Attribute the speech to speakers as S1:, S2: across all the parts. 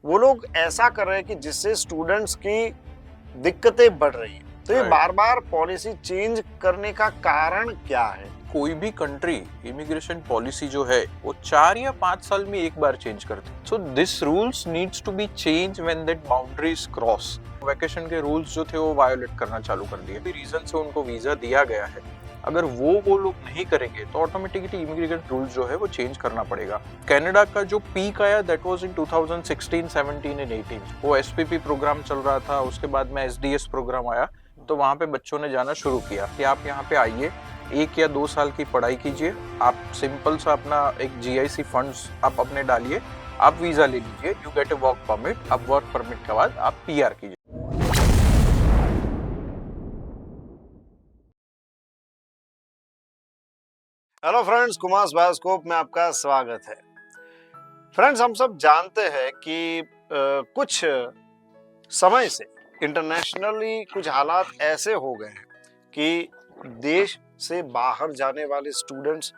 S1: वो लोग ऐसा कर रहे हैं कि जिससे स्टूडेंट्स की दिक्कतें बढ़ रही है। तो ये
S2: Right.
S1: बार बार पॉलिसी चेंज करने का कारण क्या है?
S2: कोई भी कंट्री इमिग्रेशन पॉलिसी जो है वो 4 या 5 साल में एक बार चेंज करती है। So this rules needs to be change when that boundaries cross. Vacation के रूल्स जो थे वो वायोलेट करना चालू कर दिए। रीजन से उनको वीजा दिया गया है, अगर वो लोग नहीं करेंगे तो ऑटोमेटिकली इमिग्रेशन रूल्स जो है वो चेंज करना पड़ेगा। कनाडा का जो पीक आया दैट वाज इन 2016, 17 एंड 18। वो एसपीपी प्रोग्राम चल रहा था, उसके बाद में एसडीएस प्रोग्राम आया, तो वहाँ पे बच्चों ने जाना शुरू किया कि आप यहाँ पे आइए, 1 या 2 साल की पढ़ाई कीजिए, आप सिंपल सा अपना एक जीआईसी फंड्स आप अपने डालिए, आप वीजा ले लीजिए, you get A work permit. अब वर्क परमिट के बाद आप पीआर कीजिए।
S1: हेलो फ्रेंड्स, कुमार बायोस्कोप में आपका स्वागत है। फ्रेंड्स, हम सब जानते हैं कि कुछ समय से इंटरनेशनली कुछ हालात ऐसे हो गए हैं कि देश से बाहर जाने वाले स्टूडेंट्स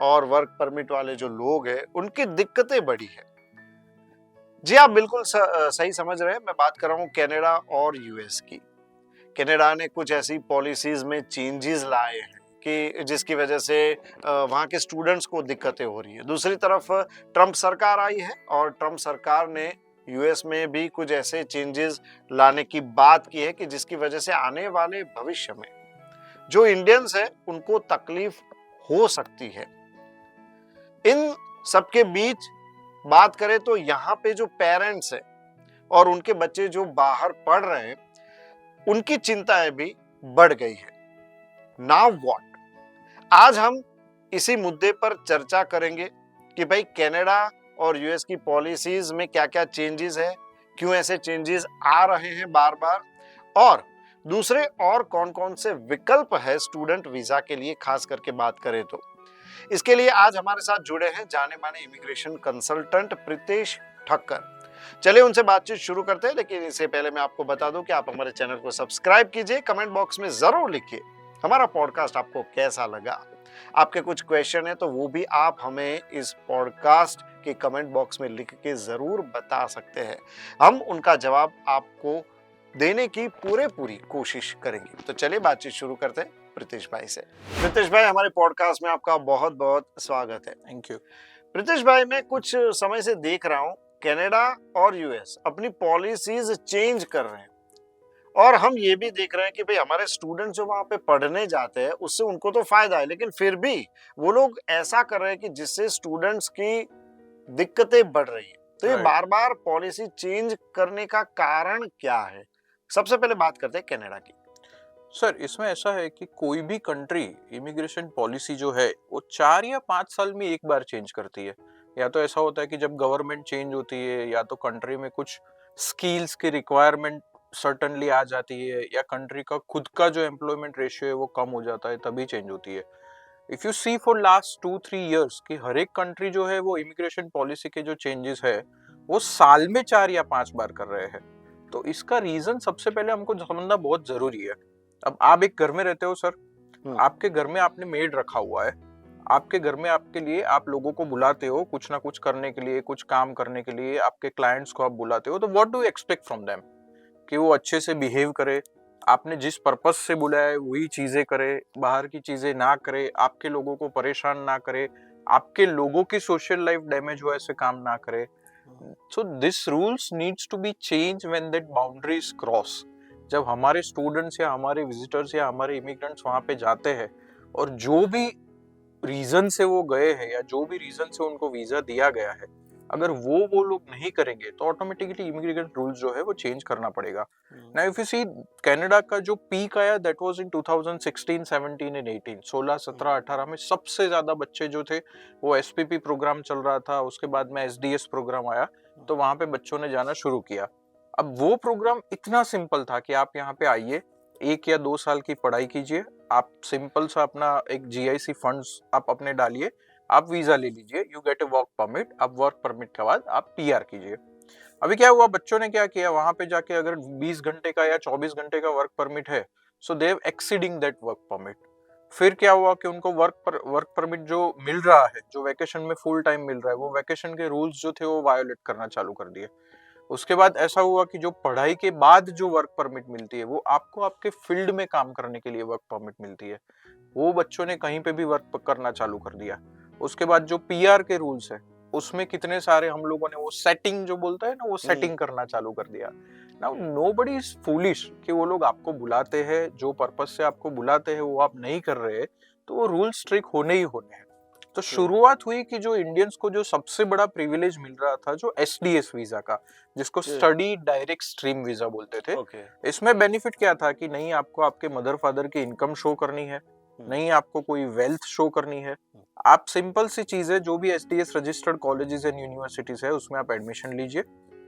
S1: और वर्क परमिट वाले जो लोग हैं उनकी दिक्कतें बढ़ी है। जी, आप बिल्कुल सही समझ रहे हैं। मैं बात कर रहा हूँ कनाडा और यूएस की। कनाडा ने कुछ ऐसी पॉलिसीज में चेंजेस लाए हैं कि जिसकी वजह से वहाँ के स्टूडेंट्स को दिक्कतें हो रही है। दूसरी तरफ ट्रम्प सरकार आई है और ट्रम्प सरकार ने यूएस में भी कुछ ऐसे चेंजेस लाने की बात की है कि जिसकी वजह से आने वाले भविष्य में जो इंडियंस हैं उनको तकलीफ हो सकती है। इन सबके बीच बात करें तो यहाँ पे जो पेरेंट्स हैं और उनके बच्चे जो बाहर पढ़ रहे हैं उनकी चिंताएं भी बढ़ गई है। Now what? आज हम इसी मुद्दे पर चर्चा करेंगे कि भाई कनाडा और यूएस की पॉलिसीज में क्या क्या चेंजेस है, क्यों ऐसे चेंजेस आ रहे हैं बार बार, और दूसरे और कौन कौन से विकल्प है स्टूडेंट वीजा के लिए, खास करके बात करें तो। इसके लिए आज हमारे साथ जुड़े हैं जाने माने इमिग्रेशन कंसल्टेंट प्रीतेश ठक्कर। चलिए उनसे बातचीत शुरू करते हैं, लेकिन इससे पहले मैं आपको बता दूं कि आप हमारे चैनल को सब्सक्राइब कीजिए। कमेंट बॉक्स में जरूर लिखिए हमारा पॉडकास्ट आपको कैसा लगा। आपके कुछ क्वेश्चन है तो वो भी आप हमें इस पॉडकास्ट के कमेंट बॉक्स में लिख के जरूर बता सकते हैं। हम उनका जवाब आपको देने की पूरी कोशिश करेंगे। तो चलिए बातचीत शुरू करते हैं प्रीतेश भाई से। प्रीतेश भाई, हमारे पॉडकास्ट में आपका बहुत बहुत स्वागत है।
S2: Thank you.
S1: प्रीतेश भाई, मैं कुछ समय से देख रहा हूँ कनाडा और यूएस अपनी पॉलिसीज चेंज कर रहे हैं, और हम ये भी देख रहे हैं कि भाई हमारे स्टूडेंट जो वहां पे पढ़ने जाते हैं उससे उनको तो फायदा है, लेकिन फिर भी वो लोग ऐसा कर रहे हैं कि जिससे स्टूडेंट्स की दिक्कतें बढ़ रही है। तो ये
S2: Right.
S1: बार बार पॉलिसी चेंज करने का कारण क्या है? सबसे पहले बात करते हैं कनाडा की।
S2: सर, इसमें ऐसा है कि कोई भी कंट्री इमिग्रेशन पॉलिसी जो है वो 4 या 5 साल में एक बार चेंज करती है। या तो ऐसा होता है कि जब गवर्नमेंट चेंज होती है, या तो कंट्री में कुछ स्किल्स की रिक्वायरमेंट सर्टनली आ जाती है, या कंट्री का खुद का जो एम्प्लॉयमेंट रेशियो है वो कम हो जाता है, तभी चेंज होती है। If you see for last 2-3 years कि हर एक कंट्री जो है वो इमिग्रेशन पॉलिसी के जो चेंजेस है वो साल में 4 या 5 बार कर रहे हैं। तो इसका रीजन सबसे पहले हमको समझना बहुत जरूरी है। अब आप एक घर में रहते हो सर, आपके घर में आपने मेड रखा हुआ है, आपके घर में आपके लिए आप लोगों को बुलाते हो कुछ ना कुछ करने के लिए, कुछ काम करने के लिए, आपके क्लाइंट्स को आप बुलाते हो, तो what do you expect from them? कि वो अच्छे से बिहेव करे, आपने जिस पर्पस से बुलाया है वही चीजें करे, बाहर की चीजें ना करे, आपके लोगों को परेशान ना करे, आपके लोगों की सोशल लाइफ डैमेज हो ऐसे काम ना करे। So this rules needs to be change when that boundaries cross. जब हमारे स्टूडेंट्स या हमारे विजिटर्स या हमारे इमिग्रेंट्स वहां पे जाते हैं और जो भी रीजन से वो गए हैं या जो भी रीजन से उनको वीजा दिया गया है, अगर वो लोग नहीं करेंगे तो ऑटोमेटिकली इमिग्रेशन रूल्स जो है वो चेंज करना पड़ेगा। Now if you see, Canada का जो पीक आया दैट वाज इन 2016, 17 एंड 18। 16, 17, 18 में सबसे ज्यादा बच्चे जो थे वो एसपीपी प्रोग्राम चल रहा था, उसके बाद में एसडीएस प्रोग्राम आया, तो वहां पे बच्चों ने जाना शुरू किया। अब वो प्रोग्राम इतना सिंपल था कि आप यहाँ पे आइए, 1 या 2 साल की पढ़ाई कीजिए, आप सिंपल सा अपना एक जीआईसी फंड्स आप अपने डालिए, आप वीजा ले लीजिए, you get A work permit. अब वर्क परमिट के बाद आप पीआर कीजिए। अभी क्या हुआ, बच्चों ने क्या किया, वहां पे जाके अगर 20 घंटे का या 24 घंटे का वर्क परमिट है, सो दे एक्सीडिंग दैट वर्क परमिट। फिर क्या हुआ कि उनको वर्क परमिट जो मिल रहा है, जो वैकेशन में फुल टाइम मिल रहा है, वो वैकेशन के रूल्स जो थे वो वायोलेट करना चालू कर दिए। उसके बाद ऐसा हुआ कि जो पढ़ाई के बाद जो वर्क परमिट मिलती है वो आपको आपके फील्ड में काम करने के लिए वर्क परमिट मिलती है, वो बच्चों ने कहीं पे भी वर्क करना चालू कर दिया। उसके बाद जो पीआर के रूल्स है उसमें कितने सारे हम लोगों ने वो सेटिंग जो बोलता है ना, वो सेटिंग करना चालू कर दिया। नाउ नोबडी इज फूलिश कि वो लोग आपको बुलाते हैं, जो पर्पस से आपको बुलाते हैं वो आप नहीं कर रहे, तो वो रूल स्ट्रिक्ट होने ही होने हैं। तो शुरुआत हुई कि जो इंडियंस को जो सबसे बड़ा प्रिविलेज मिल रहा था, जो एसडीएस वीजा का, जिसको स्टडी डायरेक्ट स्ट्रीम वीजा बोलते थे। इसमें बेनिफिट क्या था कि नहीं आपको आपके मदर फादर की इनकम शो करनी है, नहीं आपको कोई वेल्थ शो करनी है, आप सिंपल सी चीजें जो भी SDS registered colleges and universities है उसमें आप एडमिशन लीजिए।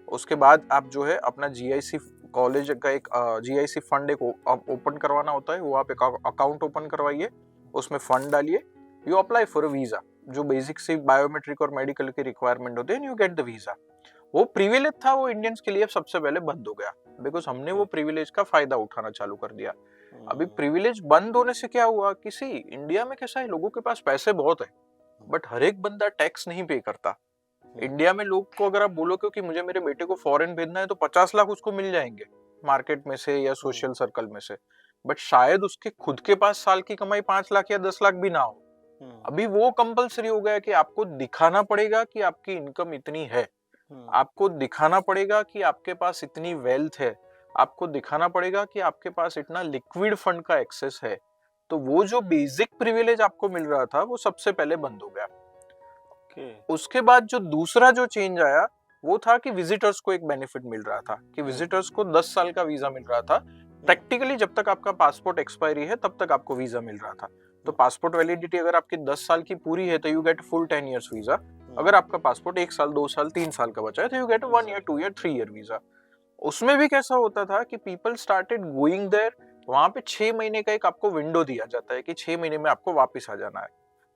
S2: उसके बाद आप जो है अपना जीआईसी कॉलेज का एक जीआईसी फंड एक ओपन करवाना होता है, वो आप एक अकाउंट ओपन करवाइए, उसमें फंड डालिए, you apply for a visa, जो बेसिक सी बायोमेट्रिक और मेडिकल की रिक्वायरमेंट होती है, यू गेट द वीजा। वो प्रिविलेज था, वो इंडियंस के लिए सबसे पहले बंद हो गया, बिकॉज हमने वो प्रिविलेज का फायदा उठाना चालू कर दिया। अभी प्रिविलेज बंद होने से क्या हुआ, किसी इंडिया में कैसा है, लोगों के पास पैसे बहुत है बट हर एक बंदा टैक्स नहीं पे करता। इंडिया में लोग को अगर आप बोलो क्योंकि मुझे मेरे बेटे को फॉरेन भेजना है तो 50 लाख उसको मिल जाएंगे मार्केट में से या सोशल सर्कल में से, बट शायद उसके खुद के पास साल की कमाई 5 लाख या 10 लाख भी ना हो। अभी वो कंपलसरी हो गया कि आपको दिखाना पड़ेगा कि आपकी इनकम इतनी है, आपको दिखाना पड़ेगा कि आपके पास इतनी वेल्थ है, आपको दिखाना पड़ेगा कि आपके पास इतना लिक्विड फंड का एक्सेस है। तो वो जो बेसिक प्रिविलेज आपको मिल रहा था वो सबसे पहले बंद हो गया। उसके बाद जो दूसरा जो चेंज आया वो था कि विजिटर्स को एक बेनिफिट मिल रहा था कि विजिटर्स को 10 साल का वीजा मिल रहा था। प्रैक्टिकली जब तक आपका पासपोर्ट एक्सपायरी है तब तक आपको वीजा मिल रहा था। तो पासपोर्ट वैलिडिटी अगर आपकी 10 साल की पूरी है तो you get full 10 years visa. अगर आपका पासपोर्ट 1 साल 2 साल 3 साल का बचा है तो you get 1 year 2 year 3 year visa. उसमें भी कैसा होता था कि पीपल स्टार्टेड गोइंग देयर, वहां पे 6 महीने का एक आपको विंडो दिया जाता है कि 6 महीने में आपको वापस आ जाना है।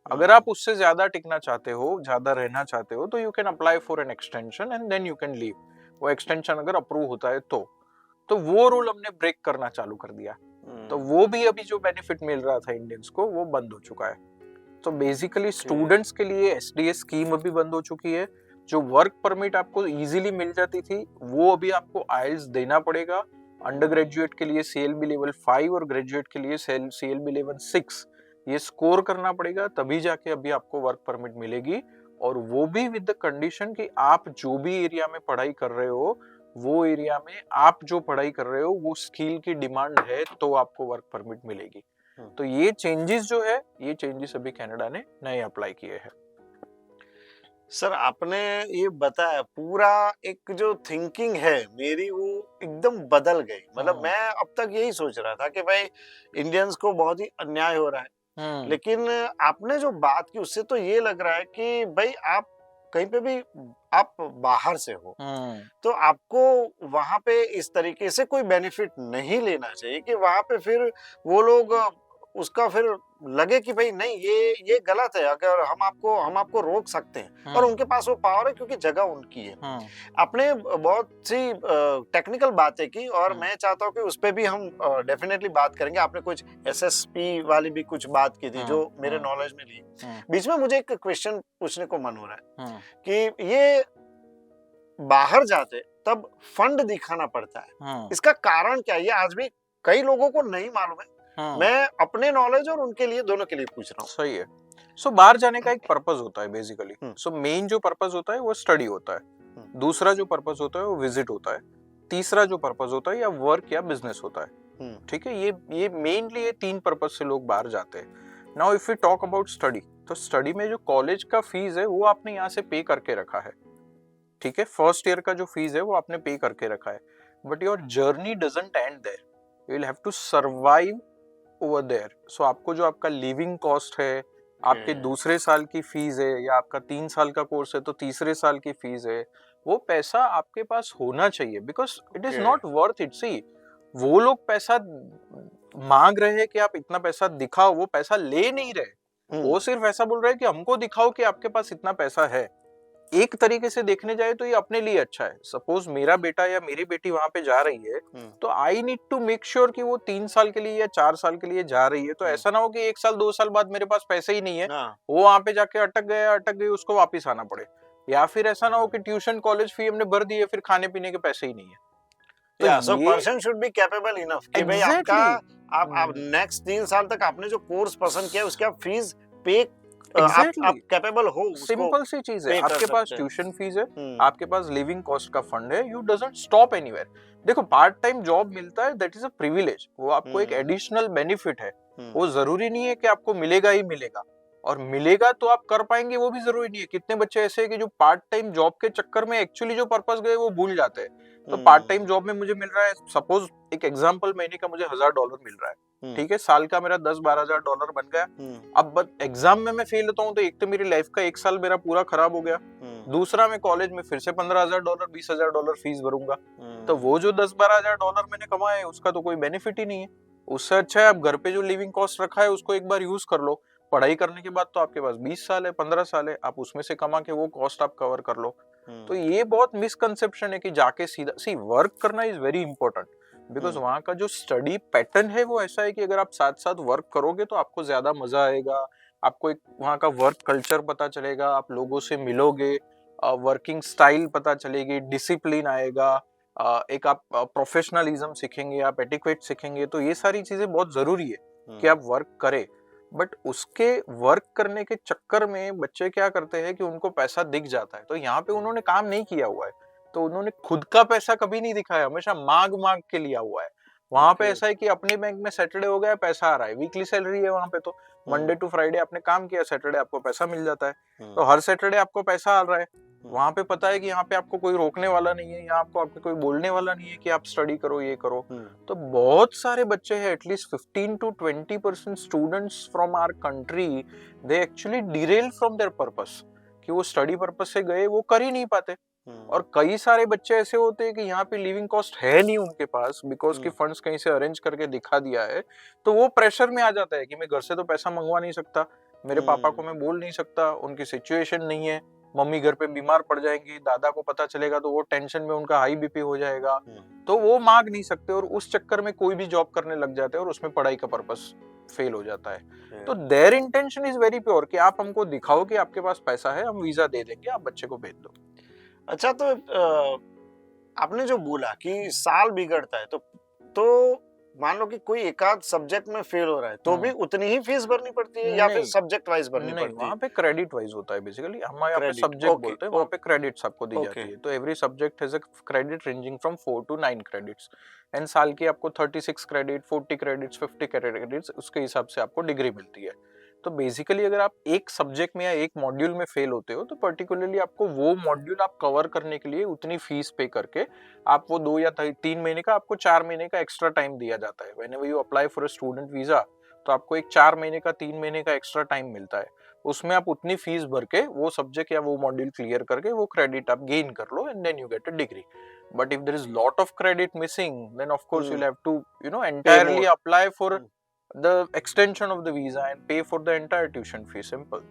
S2: अगर आप उससे ज्यादा टिकना चाहते हो, ज्यादा रहना चाहते हो, तो you can apply for an extension and then you can leave. वो एक्सटेंशन अगर अप्रूव होता है तो वो रूल हमने ब्रेक करना चालू कर दिया। तो वो भी अभी जो बेनिफिट मिल रहा था इंडियंस को वो बंद हो चुका है। तो बेसिकली स्टूडेंट्स के लिए एसडीएस स्कीम अभी बंद हो चुकी है। जो वर्क परमिट आपको इजीली मिल जाती थी वो अभी आपको आइल्स देना पड़ेगा। अंडर ग्रेजुएट के लिए सीएलबी लेवल 5 और ग्रेजुएट के लिए सीएलबी लेवल 6 ये स्कोर करना पड़ेगा, तभी जाके अभी आपको वर्क परमिट मिलेगी। और वो भी विद द कंडीशन कि आप जो भी एरिया में पढ़ाई कर रहे हो वो एरिया में आप जो पढ़ाई कर रहे हो वो स्किल की डिमांड है तो आपको वर्क परमिट मिलेगी। तो ये चेंजेस जो है, ये चेंजेस अभी कनाडा ने नए अप्लाई किए हैं।
S1: सर आपने ये बताया, पूरा एक जो थिंकिंग है मेरी वो एकदम बदल गई। मतलब मैं अब तक यही सोच रहा था कि भाई इंडियंस को बहुत ही अन्याय हो रहा है, लेकिन आपने जो बात की उससे तो ये लग रहा है कि भाई आप कहीं पे भी आप बाहर से हो तो आपको वहां पे इस तरीके से कोई बेनिफिट नहीं लेना चाहिए कि वहां पे फिर वो लोग उसका फिर लगे कि भाई नहीं ये गलत है, अगर हम आपको रोक सकते हैं। और उनके पास वो पावर है क्योंकि जगह उनकी है। आपने बहुत सी टेक्निकल बातें की और मैं चाहता हूँ कि उस पे भी हम डेफिनेटली बात करेंगे। आपने कुछ एसएसपी वाली भी कुछ बात की थी जो मेरे नॉलेज में ली। बीच में मुझे एक क्वेश्चन पूछने को मन हो रहा है कि ये बाहर जाते तब फंड दिखाना पड़ता है, इसका कारण क्या है? ये आज भी कई लोगों को नहीं मालूम है। मैं अपने नॉलेज और उनके लिए, दोनों के लिए पूछ रहा हूँ।
S2: सही है। सो बाहर जाने का एक पर्पस होता है बेसिकली। सो मेन जो पर्पस होता है वो स्टडी होता है, दूसरा जो पर्पस होता है वो विजिट होता है, तीसरा जो पर्पस होता है या वर्क या बिजनेस होता है। ठीक है, ये मेनली ये 3 पर्पस से लोग बाहर जाते हैं। Now if you talk about study, तो स्टडी में जो कॉलेज का फीस है वो आपने यहाँ से पे करके रखा है। ठीक है, फर्स्ट ईयर का जो फीस है वो आपने पे करके रखा है, but your journey doesn't end there, you will have to survive over there. So आपको जो आपका लिविंग कॉस्ट है, आपके दूसरे साल की फीस है, या आपका 3 साल का कोर्स है तो तीसरे साल की फीस है, वो पैसा आपके पास होना चाहिए, because it is not worth it. See वो लोग पैसा मांग रहे हैं कि आप इतना पैसा दिखाओ, वो पैसा ले नहीं रहे, वो सिर्फ ऐसा बोल रहे हैं कि हमको दिखाओ कि आपके पास इतना पैसा है। एक तरीके से देखने जाए तो ये अपने लिए अच्छा है। सपोज मेरा बेटा या मेरी बेटी वहां पे जा रही है तो I need to make sure कि वो 3 साल के लिए या 4 साल के लिए जा रही है, तो ऐसा ना हो कि 1 साल 2 साल बाद मेरे पास पैसे ही नहीं है, वो वहां पे जाके अटक गए, उसको वापिस आना पड़े। या फिर ऐसा ना हो कि ट्यूशन कॉलेज फी हमने भर दी है, फिर खाने पीने के पैसे ही नहीं है। तो
S1: सो
S2: ये
S1: person should be capable enough कि भाई आपका आप
S2: एग्जैक्टली
S1: नेक्स्ट 3 साल तक आपने जो कोर्स पसंद किया उसकी आप फीस पे आप
S2: एग्जैक्टली
S1: कैपेबल हो उसको
S2: सिंपल सी चीज है,
S1: पे कर
S2: आपके पास
S1: सकते हैं।
S2: ट्यूशन फीस है,
S1: हम्म
S2: आपके पास लिविंग कॉस्ट का फंड है, यू डजंट स्टॉप एनीवेयर। देखो पार्ट टाइम जॉब मिलता है, दैट इज अ प्रिविलेज, वो आपको एक
S1: हम्म
S2: एडिशनल बेनिफिट है।
S1: हम्म
S2: वो जरूरी नहीं है कि आपको मिलेगा ही मिलेगा, और मिलेगा तो आप कर पाएंगे वो भी जरूरी नहीं है। कितने बच्चे ऐसे हैं कि जो पार्ट टाइम जॉब के चक्कर में एक्चुअली जो पर्पस गए वो भूल जाते हैं। तो पार्ट टाइम जॉब में मुझे मिल रहा है, सपोज एक एग्जांपल, महीने का मुझे $1000 मिल रहा है, ठीक है, साल का मेरा 10-12 हजार डॉलर बन गया। अब एग्जाम में मैं फेल होता हूँ तो एक तो मेरी लाइफ का 1 साल मेरा पूरा खराब हो गया, दूसरा मैं कॉलेज में फिर से $15,000 $20,000 फीस भरूंगा। तो वो जो 10-12 हजार डॉलर मैंने कमाए उसका तो कोई बेनिफिट ही नहीं है। उससे अच्छा है आप घर पे जो लिविंग कॉस्ट रखा है उसको एक बार यूज कर लो। पढ़ाई करने के बाद तो आपके पास 20 साल है, 15 साल है, आप उसमें से कमा के वो कॉस्ट आप कवर कर लो। तो ये बहुत मिसकंसेप्शन है कि जाके सीधा सी वर्क करना इज वेरी इंपॉर्टेंट, बिकॉज वहाँ का जो स्टडी पैटर्न है वो ऐसा है कि अगर आप साथ साथ वर्क करोगे तो आपको ज्यादा मजा आएगा। आपको एक वहाँ का वर्क कल्चर पता चलेगा, आप लोगों से मिलोगे, वर्किंग स्टाइल पता चलेगी, डिसिप्लिन आएगा, एक आप प्रोफेशनलिज्म सीखेंगे, आप एटिक्वेट सीखेंगे। तो ये सारी चीजें बहुत जरूरी है कि आप वर्क करें। बट उसके वर्क करने के चक्कर में बच्चे क्या करते हैं कि उनको पैसा दिख जाता है, तो यहाँ पे उन्होंने काम नहीं किया हुआ है, तो उन्होंने खुद का पैसा कभी नहीं दिखाया, हमेशा मांग मांग के लिया हुआ है। वहां पे ऐसा है कि अपने बैंक में सैटरडे हो गया पैसा आ रहा है, वीकली सैलरी है वहां पे, तो मंडे टू फ्राइडे आपने काम किया, सैटरडे आपको पैसा मिल जाता है। तो हर सैटरडे आपको पैसा आ रहा है। वहां पे पता है कि यहाँ पे आपको कोई रोकने वाला नहीं है, यहाँ आपको कोई बोलने वाला नहीं है कि आप स्टडी करो, ये करो। तो बहुत सारे बच्चे हैं, at least 15 to 20% students from our country, they actually derail from their purpose, कि वो स्टडी पर्पस से गए वो कर ही नहीं पाते। और कई सारे बच्चे ऐसे होते हैं कि यहाँ पे लिविंग कॉस्ट है नहीं उनके पास, बिकॉज की फंड्स कहीं से अरेंज करके दिखा दिया है, तो वो प्रेशर में आ जाता है कि मैं घर से तो पैसा मंगवा नहीं सकता, मेरे पापा को मैं बोल नहीं सकता, उनकी सिचुएशन नहीं है, मम्मी घर पे बीमार पड़ जाएंगी, दादा को पता चलेगा तो वो टेंशन में उनका हाई बीपी हो जाएगा, तो वो मांग नहीं सकते, और उस चक्कर में कोई भी जॉब करने लग जाते हैं और उसमें पढ़ाई का पर्पस फेल हो जाता है। तो there intention is very pure कि आप हमको दिखाओ कि आपके पास पैसा है, हम वीजा दे देंगे, आप बच्चे को भेज दो।
S1: अच्छा, तो आपने जो बोला कि साल बिगड़ता है, तो मान लो कि कोई एकाध सब्जेक्ट में फेल हो रहा है तो भी उतनी ही फीस भरनी पड़ती है या फिर सब्जेक्ट वाइज भरनी पड़ती है?
S2: वहाँ पे क्रेडिट वाइज होता है, बेसिकली हम यहाँ पे सब्जेक्ट बोलते हैं, वहाँ पे क्रेडिट्स आपको दी जाती है। तो every subject has a credit ranging from 4 to 9 credits, and साल की आपको 36 क्रेडिट, 40 क्रेडिट्स, 50 क्रेडिट्स, उसके हिसाब से आपको डिग्री मिलती है। तो बेसिकली अगर आप एक सब्जेक्ट में या एक मॉड्यूल में फेल होते हो तो पर्टिकुलरली आपको वो मॉड्यूल आप कवर करने के लिए उतनी फीस पे करके आप वो 2 या 3 महीने का, आपको 4 महीने का एक्स्ट्रा टाइम दिया जाता है। Whenever you apply for a student visa, तो आपको एक 4 महीने का, 3 महीने का एक्स्ट्रा टाइम मिलता है, उसमें आप उतनी फीस भर के वो सब्जेक्ट या वो मॉड्यूल क्लियर करके वो क्रेडिट आप गेन कर लो, and then you get a degree. But if there is lot of credit missing, then of course you'll have to entirely apply for the extension of the visa and pay for the entire tuition fee, simple.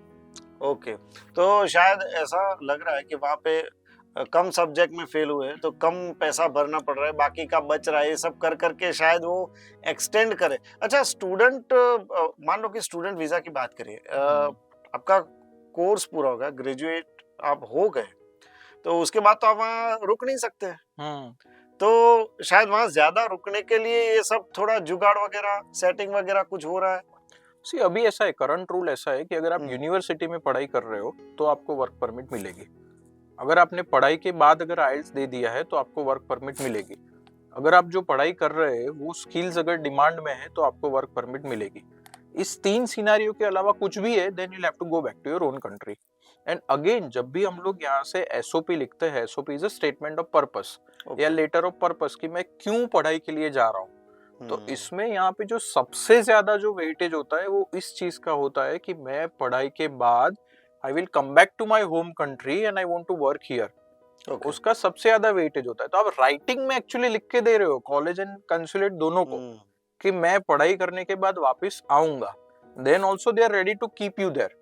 S1: Okay, तो शायद ऐसा लग रहा है कि वहाँ पे कम subject में फेल हुए तो कम पैसा भरना पड़ रहा है, बाकी का बच रहा है, ये सब कर करके शायद वो एक्सटेंड करे। अच्छा, स्टूडेंट, मान लो कि स्टूडेंट वीजा की बात करिए, आपका कोर्स पूरा होगा, ग्रेजुएट आप हो गए, तो उसके बाद तो आप वहाँ रुक नहीं सकते, तो शायद वहाँ ज्यादा रुकने के लिए ये सब थोड़ा जुगाड़ वगैरह, सेटिंग वगैरह कुछ हो रहा है?
S2: सी अभी ऐसा है, करंट रूल ऐसा है कि अगर आप यूनिवर्सिटी में पढ़ाई कर रहे हो तो आपको वर्क परमिट मिलेगी। अगर आपने पढ़ाई के बाद अगर आइल्स दे दिया है तो आपको वर्क परमिट मिलेगी। अगर आप जो पढ़ाई कर रहे हैं वो स्किल्स अगर डिमांड में है तो आपको वर्क परमिट मिलेगी। इस 3 सिनेरियो के अलावा कुछ भी है, then you have to go back to your own country. And again, जब भी हम लोग यहाँ से एसओपी लिखते हैं, SOP is a statement of purpose या लेटर ऑफ पर्पस, कि मैं क्यों पढ़ाई के लिए जा रहा हूँ। तो इसमें यहाँ पे जो सबसे ज्यादा जो वेटेज होता है वो इस चीज का होता है कि मैं पढ़ाई के बाद I will come back to my home country and I want to work here. उसका सबसे ज्यादा वेटेज होता है। तो आप राइटिंग में एक्चुअली लिख के दे रहे हो कॉलेज एंड कंसुलेट दोनों को कि मैं पढ़ाई करने के बाद वापस आऊंगा। Then also they are ready to keep you there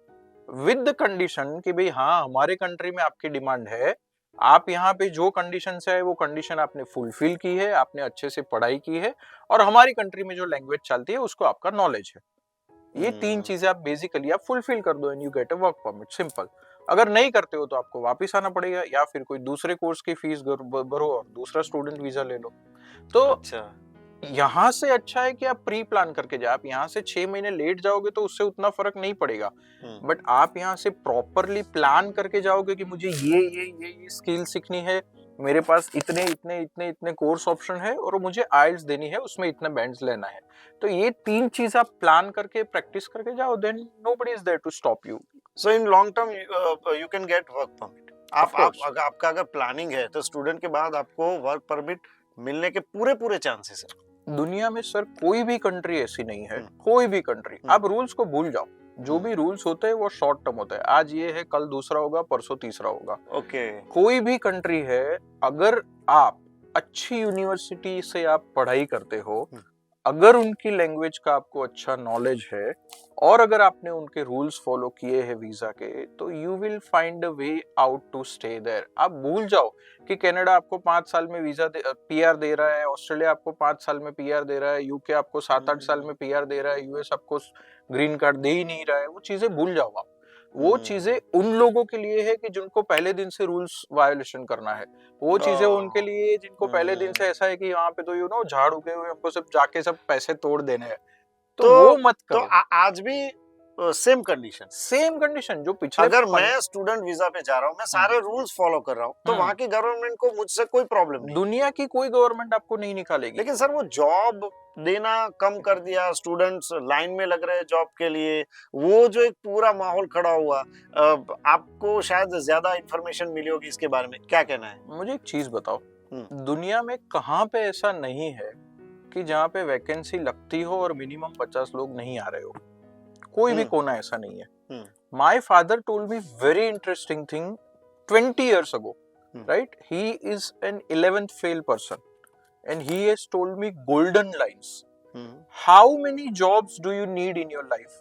S2: with the condition कि भाई हाँ, हमारे कंट्री में आपकी डिमांड है, आप यहाँ पे जो कंडीशन से आए वो कंडीशन आपने फुलफिल की है, आपने अच्छे से पढ़ाई की है, और हमारी कंट्री में जो लैंग्वेज चलती है उसको आपका नॉलेज है। ये 3 चीजें आप बेसिकली आप फुलफिल कर दो and you get a work permit, simple. अगर नहीं करते हो तो आपको वापस आना पड़ेगा, या फिर कोई दूसरे कोर्स की फीस भरो और दूसरा स्टूडेंट वीजा ले लो। तो
S1: अच्छा।
S2: यहाँ से अच्छा है कि आप प्री प्लान करके जाए। आप यहाँ से 6 महीने लेट जाओगे तो उससे उतना फर्क नहीं पड़ेगा, बट आप यहाँ से प्रॉपरली प्लान करके जाओगे कि मुझे ये स्किल सीखनी है, मेरे पास इतने इतने इतने इतने कोर्स ऑप्शन है और मुझे आइल्स देनी है, उसमें इतने बैंड्स लेना है। तो ये 3 चीज आप प्लान करके प्रैक्टिस करके जाओ, then nobody is there to stop you.
S1: So in long term you can get work permit.
S2: Of course
S1: आपका अगर प्लानिंग है तो स्टूडेंट के बाद आपको वर्क परमिट मिलने के पूरे चांसेस है।
S2: दुनिया में सर कोई भी कंट्री ऐसी नहीं है,
S1: हम्म।
S2: कोई भी कंट्री। आप रूल्स को भूल जाओ, जो भी रूल्स होते हैं वो शॉर्ट टर्म होता है। आज ये है, कल दूसरा होगा, परसों तीसरा होगा।
S1: ओके।
S2: कोई भी कंट्री है, अगर आप अच्छी यूनिवर्सिटी से आप पढ़ाई करते हो, अगर उनकी लैंग्वेज का आपको अच्छा नॉलेज है और अगर आपने उनके रूल्स फॉलो किए हैं वीजा के, तो you will find a way out to stay there. आप भूल जाओ कि कनाडा आपको 5 साल में वीजा पीआर दे रहा है, ऑस्ट्रेलिया आपको 5 साल में पीआर दे रहा है, यूके आपको 7-8 साल में पीआर दे रहा है, यूएस आपको ग्रीन कार्ड दे ही नहीं रहा है। वो चीजें भूल जाओ आप। वो चीजें उन लोगों के लिए है कि जिनको पहले दिन से रूल्स वायोलेशन करना है। वो चीजें उनके लिए जिनको पहले दिन से ऐसा है कि यहाँ पे तो झाड़ उगे हुए, हमको सब जाके सब पैसे तोड़ देने हैं, तो वो मत
S1: तो
S2: करो।
S1: आज भी सेम कंडीशन
S2: जो पिछले
S1: अगर मैं स्टूडेंट वीजा पे जा रहा हूँ, मैं सारे रूल्स फॉलो कर रहा हूँ, तो वहां की गवर्नमेंट को मुझसे कोई प्रॉब्लम नहीं।
S2: दुनिया की कोई गवर्नमेंट आपको नहीं निकालेगी।
S1: लेकिन सर वो जॉब देना कम कर दिया, स्टूडेंट्स लाइन में लग रहे हैं जॉब के लिए, वो जो एक पूरा माहौल खड़ा हुआ, आपको शायद ज्यादा इंफॉर्मेशन मिली होगी इसके बारे में, क्या कहना है?
S2: मुझे एक चीज बताओ, दुनिया में कहाँ पे ऐसा नहीं है कि जहाँ पे वैकेंसी लगती हो और मिनिमम 50 लोग नहीं आ रहे हो? कोई भी कोना ऐसा नहीं है। My father told me very interesting thing 20 years ago, right? He is an 11th fail person and he has told me golden lines. How many jobs do you need in your life?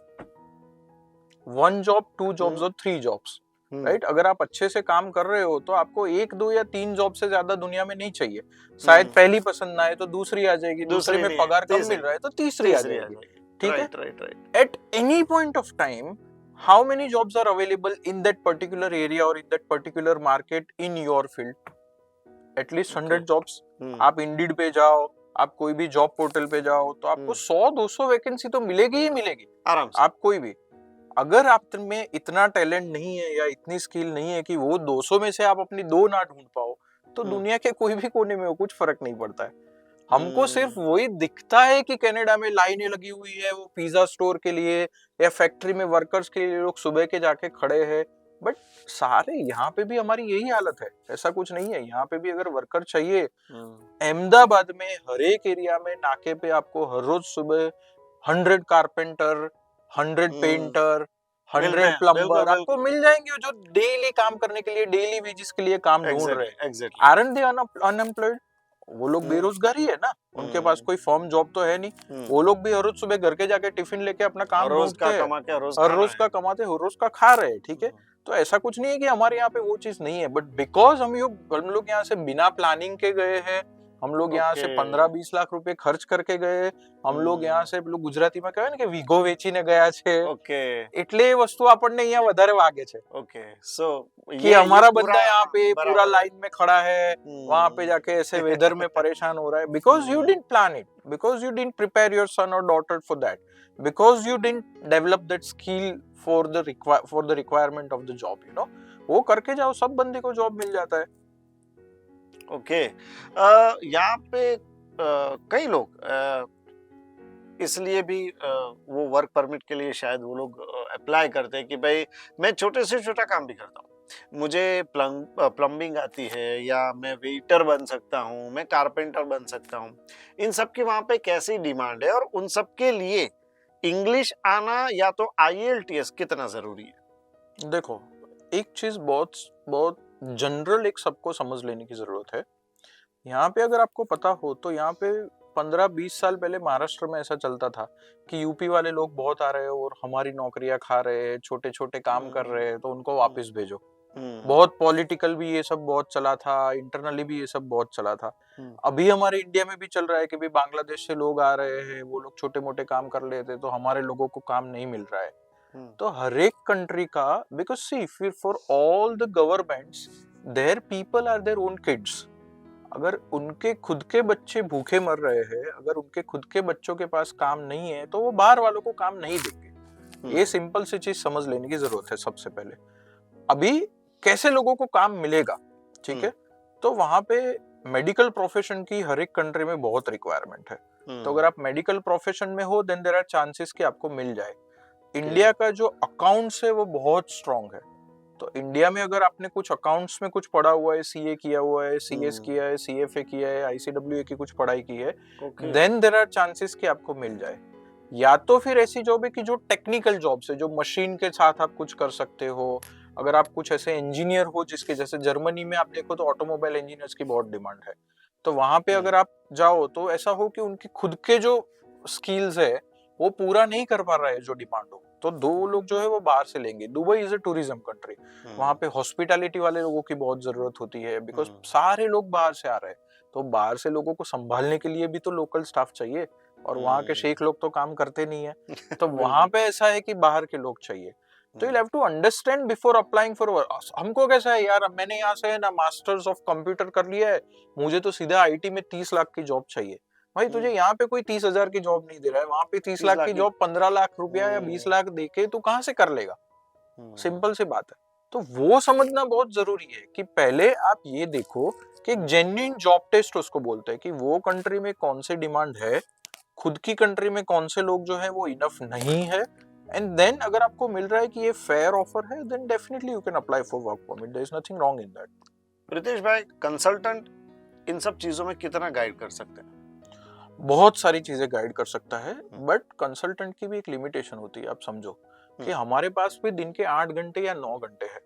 S2: 1 job, 2 jobs or 3 jobs, right? अगर आप अच्छे से काम कर रहे हो तो आपको 1, 2 या 3 जॉब से ज्यादा दुनिया में नहीं चाहिए। शायद पहली पसंद ना आए तो दूसरी आ जाएगी, दूसरे में पगार कम मिल रहा है तो तीसरी आ जाएगी। ठीक है? At any point of time, how many jobs are available in that particular area or in that particular market in your field? At least 100 jobs. आप Indeed पे जाओ, आप कोई भी जॉब पोर्टल पे जाओ, तो आपको 100-200 वैकेंसी तो मिलेगी ही मिलेगी
S1: आराम से।
S2: आप कोई भी, अगर आप में इतना टैलेंट नहीं है या इतनी स्किल नहीं है कि वो 200 में से आप अपनी 2 ना ढूंढ पाओ, तो दुनिया के कोई भी कोने में वो कुछ फर्क नहीं पड़ता है। हमको सिर्फ वही दिखता है कि कनाडा में लाइनें लगी हुई है वो पिज्जा स्टोर के लिए या फैक्ट्री में वर्कर्स के लिए लोग सुबह के जाके खड़े हैं, बट सारे यहाँ पे भी हमारी यही हालत है। ऐसा कुछ नहीं है, यहाँ पे भी अगर वर्कर चाहिए, अहमदाबाद में हर एक एरिया में नाके पे आपको हर रोज सुबह 100 कारपेंटर, 100 पेंटर, 100 प्लम्बर आपको मिल जाएंगे जो डेली काम करने के लिए, डेली वेजेस के लिए काम ढूंढ रहे हैं। आरंट दे अनएम्प्लॉयड? वो लोग बेरोजगार ही है ना, उनके पास कोई फॉर्म जॉब तो है नहीं। वो लोग भी हर रोज सुबह घर के जाके टिफिन लेके अपना काम ढूंढते हैं, हर रोज का कमाते हर रोज का खा रहे हैं। ठीक है, तो ऐसा कुछ नहीं है कि हमारे यहाँ पे वो चीज नहीं है, बट बिकॉज हम लोग यहाँ से बिना प्लानिंग के गए हैं, हम लोग यहाँ से 15-20 लाख रुपए खर्च करके गए, हम लोग यहाँ से लोग गुजराती में कहे ना कि વીઘો વેચીને ગયા છે, એટલે એ વસ્તુ આપણને અહીંયા વધારે વાગે છે।
S1: सो
S2: कि हमारा बंदा यहाँ पे पूरा लाइन में खड़ा है, वहां पे जाके ऐसे वेदर में परेशान हो रहा है, because you didn't plan it, because you didn't prepare your son और daughter for that, because you didn't develop that skill for the requirement of the job. वो करके जाओ, सब बंदे को जॉब मिल जाता है।
S1: यहाँ पे कई लोग इसलिए भी वो वर्क परमिट के लिए शायद वो लोग अप्लाई करते हैं कि भाई मैं छोटे से छोटा काम भी करता हूँ, मुझे प्लम्बिंग आती है, या मैं वेटर बन सकता हूँ, मैं कारपेंटर बन सकता हूँ। इन सब की वहाँ पे कैसी डिमांड है और उन सब के लिए इंग्लिश आना या तो IELTS कितना जरूरी है?
S2: देखो, एक चीज बहुत जनरल एक सबको समझ लेने की जरूरत है। यहाँ पे अगर आपको पता हो तो यहाँ पे 15-20 साल पहले महाराष्ट्र में ऐसा चलता था कि यूपी वाले लोग बहुत आ रहे हैं और हमारी नौकरियां खा रहे हैं, छोटे छोटे काम कर रहे हैं, तो उनको वापस भेजो। बहुत पॉलिटिकल भी ये सब बहुत चला था, इंटरनली भी ये सब बहुत चला था। अभी हमारे इंडिया में भी चल रहा है कि भाई बांग्लादेश से लोग आ रहे हैं, वो लोग छोटे मोटे काम कर लेते तो हमारे लोगों को काम नहीं मिल रहा है। तो हर एक कंट्री का, because see for all the governments their people are their own kids. अगर उनके खुद के बच्चे भूखे मर रहे हैं, अगर उनके खुद के बच्चों के पास काम नहीं है, तो वो बाहर वालों को काम नहीं देंगे। ये सिंपल सी चीज समझ लेने की जरूरत है सबसे पहले। अभी कैसे लोगों को काम मिलेगा, ठीक है, तो वहां पे मेडिकल प्रोफेशन की हर एक कंट्री में बहुत रिक्वायरमेंट है। तो अगर आप मेडिकल प्रोफेशन में हो, देन देयर आर चांसेस कि आपको मिल जाए। इंडिया का जो अकाउंट्स है वो बहुत स्ट्रांग है। तो इंडिया में अगर आपने कुछ अकाउंट्स में कुछ पढ़ा हुआ है, सीए किया हुआ है, सीएस किया है, सीएफए किया है, आईसीडब्ल्यूए की कुछ पढ़ाई की है, देन देयर आर चांसेस कि आपको मिल जाए। या तो फिर ऐसी जॉब है कि जो टेक्निकल जॉब्स है, जो मशीन के साथ आप कुछ कर सकते हो। अगर आप कुछ ऐसे इंजीनियर हो जिसके, जैसे जर्मनी में आप देखो तो ऑटोमोबाइल इंजीनियर्स की बहुत डिमांड है, तो वहां पे अगर आप जाओ तो ऐसा हो कि उनकी खुद के जो स्किल्स है वो पूरा नहीं कर पा रहा है जो डिमांड हो, तो दो लोग जो है वो बाहर से लेंगे। Dubai is a tourism country, वहां पे हॉस्पिटैलिटी वाले लोगों की बहुत जरूरत होती है, बिकॉज सारे लोग बाहर से आ रहे हैं। तो बाहर से लोगों को संभालने के लिए भी तो लोकल स्टाफ चाहिए, और वहां के शेख लोग तो काम करते नहीं है। तो वहां पे ऐसा है कि बाहर के लोग चाहिए। तो you have to understand before applying for work. हमको कैसा है यार, मैंने यहाँ से ना मास्टर्स ऑफ कंप्यूटर कर लिया है, मुझे तो सीधा आईटी में 30 लाख की जॉब चाहिए। भाई तुझे यहाँ पे कोई 30,000 की जॉब नहीं दे रहा है, वहां पे 30 लाख की जॉब 15 लाख रुपया या 20 लाख देके तू कहाँ से कर लेगा? सिंपल सी बात है। तो वो समझना बहुत जरूरी है कि पहले आप ये देखो कि एक जेन्युइन जॉब टेस्ट उसको बोलते हैं, कि वो कंट्री में कौन से डिमांड है, खुद की कंट्री में कौन से लोग जो है वो इनफ नहीं है, एंड देन अगर आपको मिल रहा है कि ये फेयर ऑफर है, then definitely you can apply for work permit, there is nothing wrong in that.
S1: Pritesh भाई, कंसल्टेंट इन सब चीजों में कितना गाइड कर सकते हैं?
S2: बहुत सारी चीजें गाइड कर सकता है, बट कंसल्टेंट की भी एक लिमिटेशन होती है। आप समझो कि हमारे पास भी दिन के 8 घंटे या 9 घंटे है।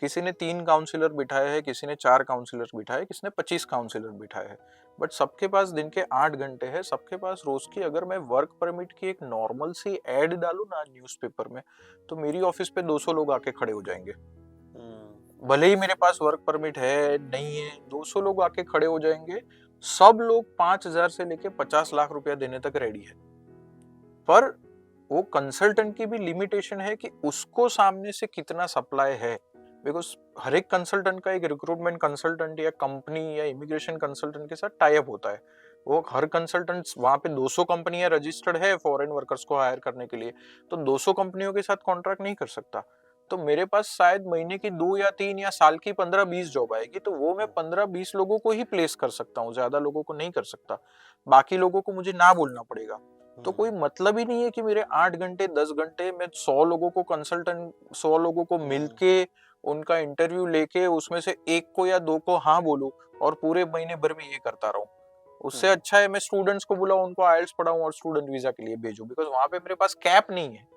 S2: किसी ने 3 काउंसलर बिठाए हैं, किसी ने 4 काउंसलर बिठाए, किसी ने 25 काउंसलर बिठाए हैं, बट सबके पास दिन के 8 घंटे है। सबके पास रोज की, अगर मैं वर्क परमिट की एक नॉर्मल सी एड डालू ना न्यूज़पेपर में, तो मेरी ऑफिस पे 200 लोग आके खड़े हो जाएंगे। भले ही मेरे पास वर्क परमिट है नहीं है, 200 लोग आके खड़े हो जाएंगे। सब लोग 5,000 से लेके 50 लाख रुपया देने तक रेडी है। पर वो कंसल्टेंट की भी लिमिटेशन है कि उसको सामने से कितना सप्लाई है, बिकॉज हर एक कंसल्टेंट का एक रिक्रूटमेंट कंसल्टेंट या कंपनी या इमिग्रेशन कंसल्टेंट के साथ टाई अप होता है। वो हर कंसल्टेंट, वहां पे 200 कंपनियां रजिस्टर्ड है फॉरेन वर्कर्स को हायर करने के लिए, तो 200 कंपनियों के साथ कॉन्ट्रैक्ट नहीं कर सकता। तो मेरे पास शायद महीने की 2 या 3 या साल की 15-20 जॉब आएगी, तो वो मैं 15-20 लोगों को ही प्लेस कर सकता हूँ, ज्यादा लोगों को नहीं कर सकता। बाकी लोगों को मुझे ना बोलना पड़ेगा। तो कोई मतलब ही नहीं है कि मेरे 8 घंटे 10 घंटे में 100 लोगों को कंसल्टेंट, 100 लोगों को मिलके उनका इंटरव्यू लेके उसमें से एक को या दो को हाँ बोलूं और पूरे महीने भर में ये करता रहूं। उससे अच्छा है मैं स्टूडेंट्स को बुलाऊं, उनको आइल्स पढ़ाऊं और स्टूडेंट वीजा के लिए भेजूं, बिकॉज वहां पे मेरे पास कैप नहीं है।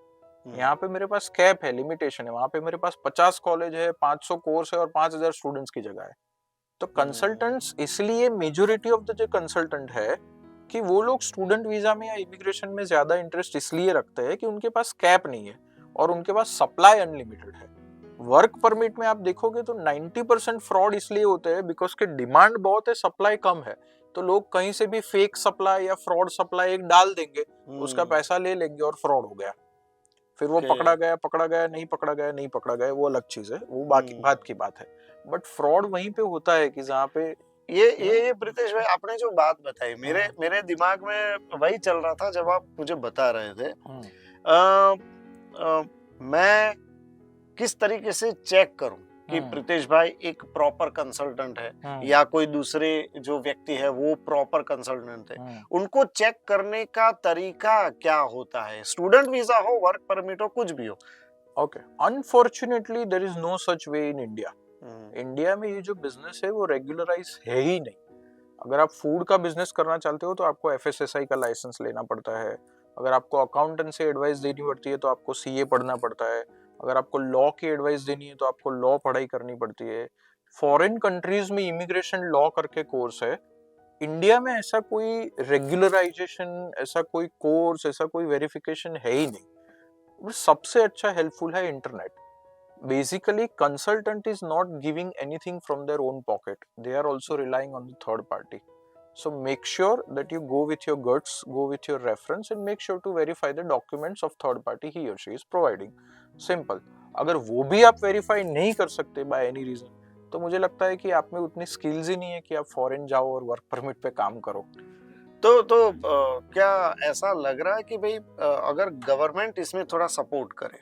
S2: यहाँ पे मेरे पास कैप है, लिमिटेशन है। वहां पे मेरे पास 50 कॉलेज है, 500 कोर्स है और 5,000 स्टूडेंट्स की जगह है। तो कंसल्टेंट्स इसलिए मेजोरिटी ऑफ द जो कंसल्टेंट है कि वो लोग स्टूडेंट वीजा में या इमिग्रेशन में ज्यादा इंटरेस्ट इसलिए रखते हैं कि उनके पास कैप नहीं है और उनके पास सप्लाई अनलिमिटेड है। वर्क परमिट में आप देखोगे तो 90% फ्रॉड इसलिए होते हैं बिकॉज के डिमांड बहुत है, सप्लाई कम है। तो लोग कहीं से भी फेक सप्लाई या फ्रॉड सप्लाई एक डाल देंगे, उसका पैसा ले लेंगे और फ्रॉड हो गया। फिर वो पकड़ा गया, नहीं पकड़ा गया, नहीं पकड़ा गया, वो अलग चीज है, वो बाकी बात की बात है। बट फ्रॉड वहीं पे होता है कि जहाँ पे
S1: ये प्रीतेश भाई, आपने जो बात बताई, मेरे दिमाग में वही चल रहा था जब आप मुझे बता रहे थे। मैं किस तरीके से चेक करूं कि प्रीतेश भाई एक प्रॉपर कंसल्टेंट है या कोई दूसरे जो व्यक्ति है वो प्रॉपर कंसल्टेंट है, उनको चेक करने का तरीका क्या होता है? स्टूडेंट वीजा हो, वर्क परमिट हो, कुछ भी हो।
S2: Okay, unfortunately there is no such way in India. India में ये जो बिजनेस है वो रेगुलराइज है ही नहीं। अगर आप फूड का बिजनेस करना चाहते हो तो आपको एफएसएसआई का लाइसेंस लेना पड़ता है। अगर आपको अकाउंटेंसी एडवाइस देनी पड़ती है तो आपको सीए पढ़ना पड़ता है। अगर आपको लॉ की एडवाइस देनी है तो आपको लॉ पढ़ाई करनी पड़ती है। फॉरेन कंट्रीज में इमिग्रेशन लॉ करके कोर्स है। इंडिया में ऐसा कोई रेगुलराइजेशन, ऐसा कोई कोर्स, ऐसा कोई वेरिफिकेशन है ही नहीं। सबसे अच्छा हेल्पफुल है internet. Basically, consultant is not giving anything from their own pocket. They are also relying on the third party. So make sure that you go with your guts, go with your reference and make sure to verify the documents of third party he or she is providing. Simple. अगर वो भी आप verify नहीं कर सकते by any reason, तो मुझे लगता है कि आप में उतनी स्किल्स ही नहीं है कि आप फॉरेन जाओ और वर्क परमिट पे काम करो।
S1: क्या ऐसा लग रहा है कि भाई अगर गवर्नमेंट इसमें थोड़ा सपोर्ट करे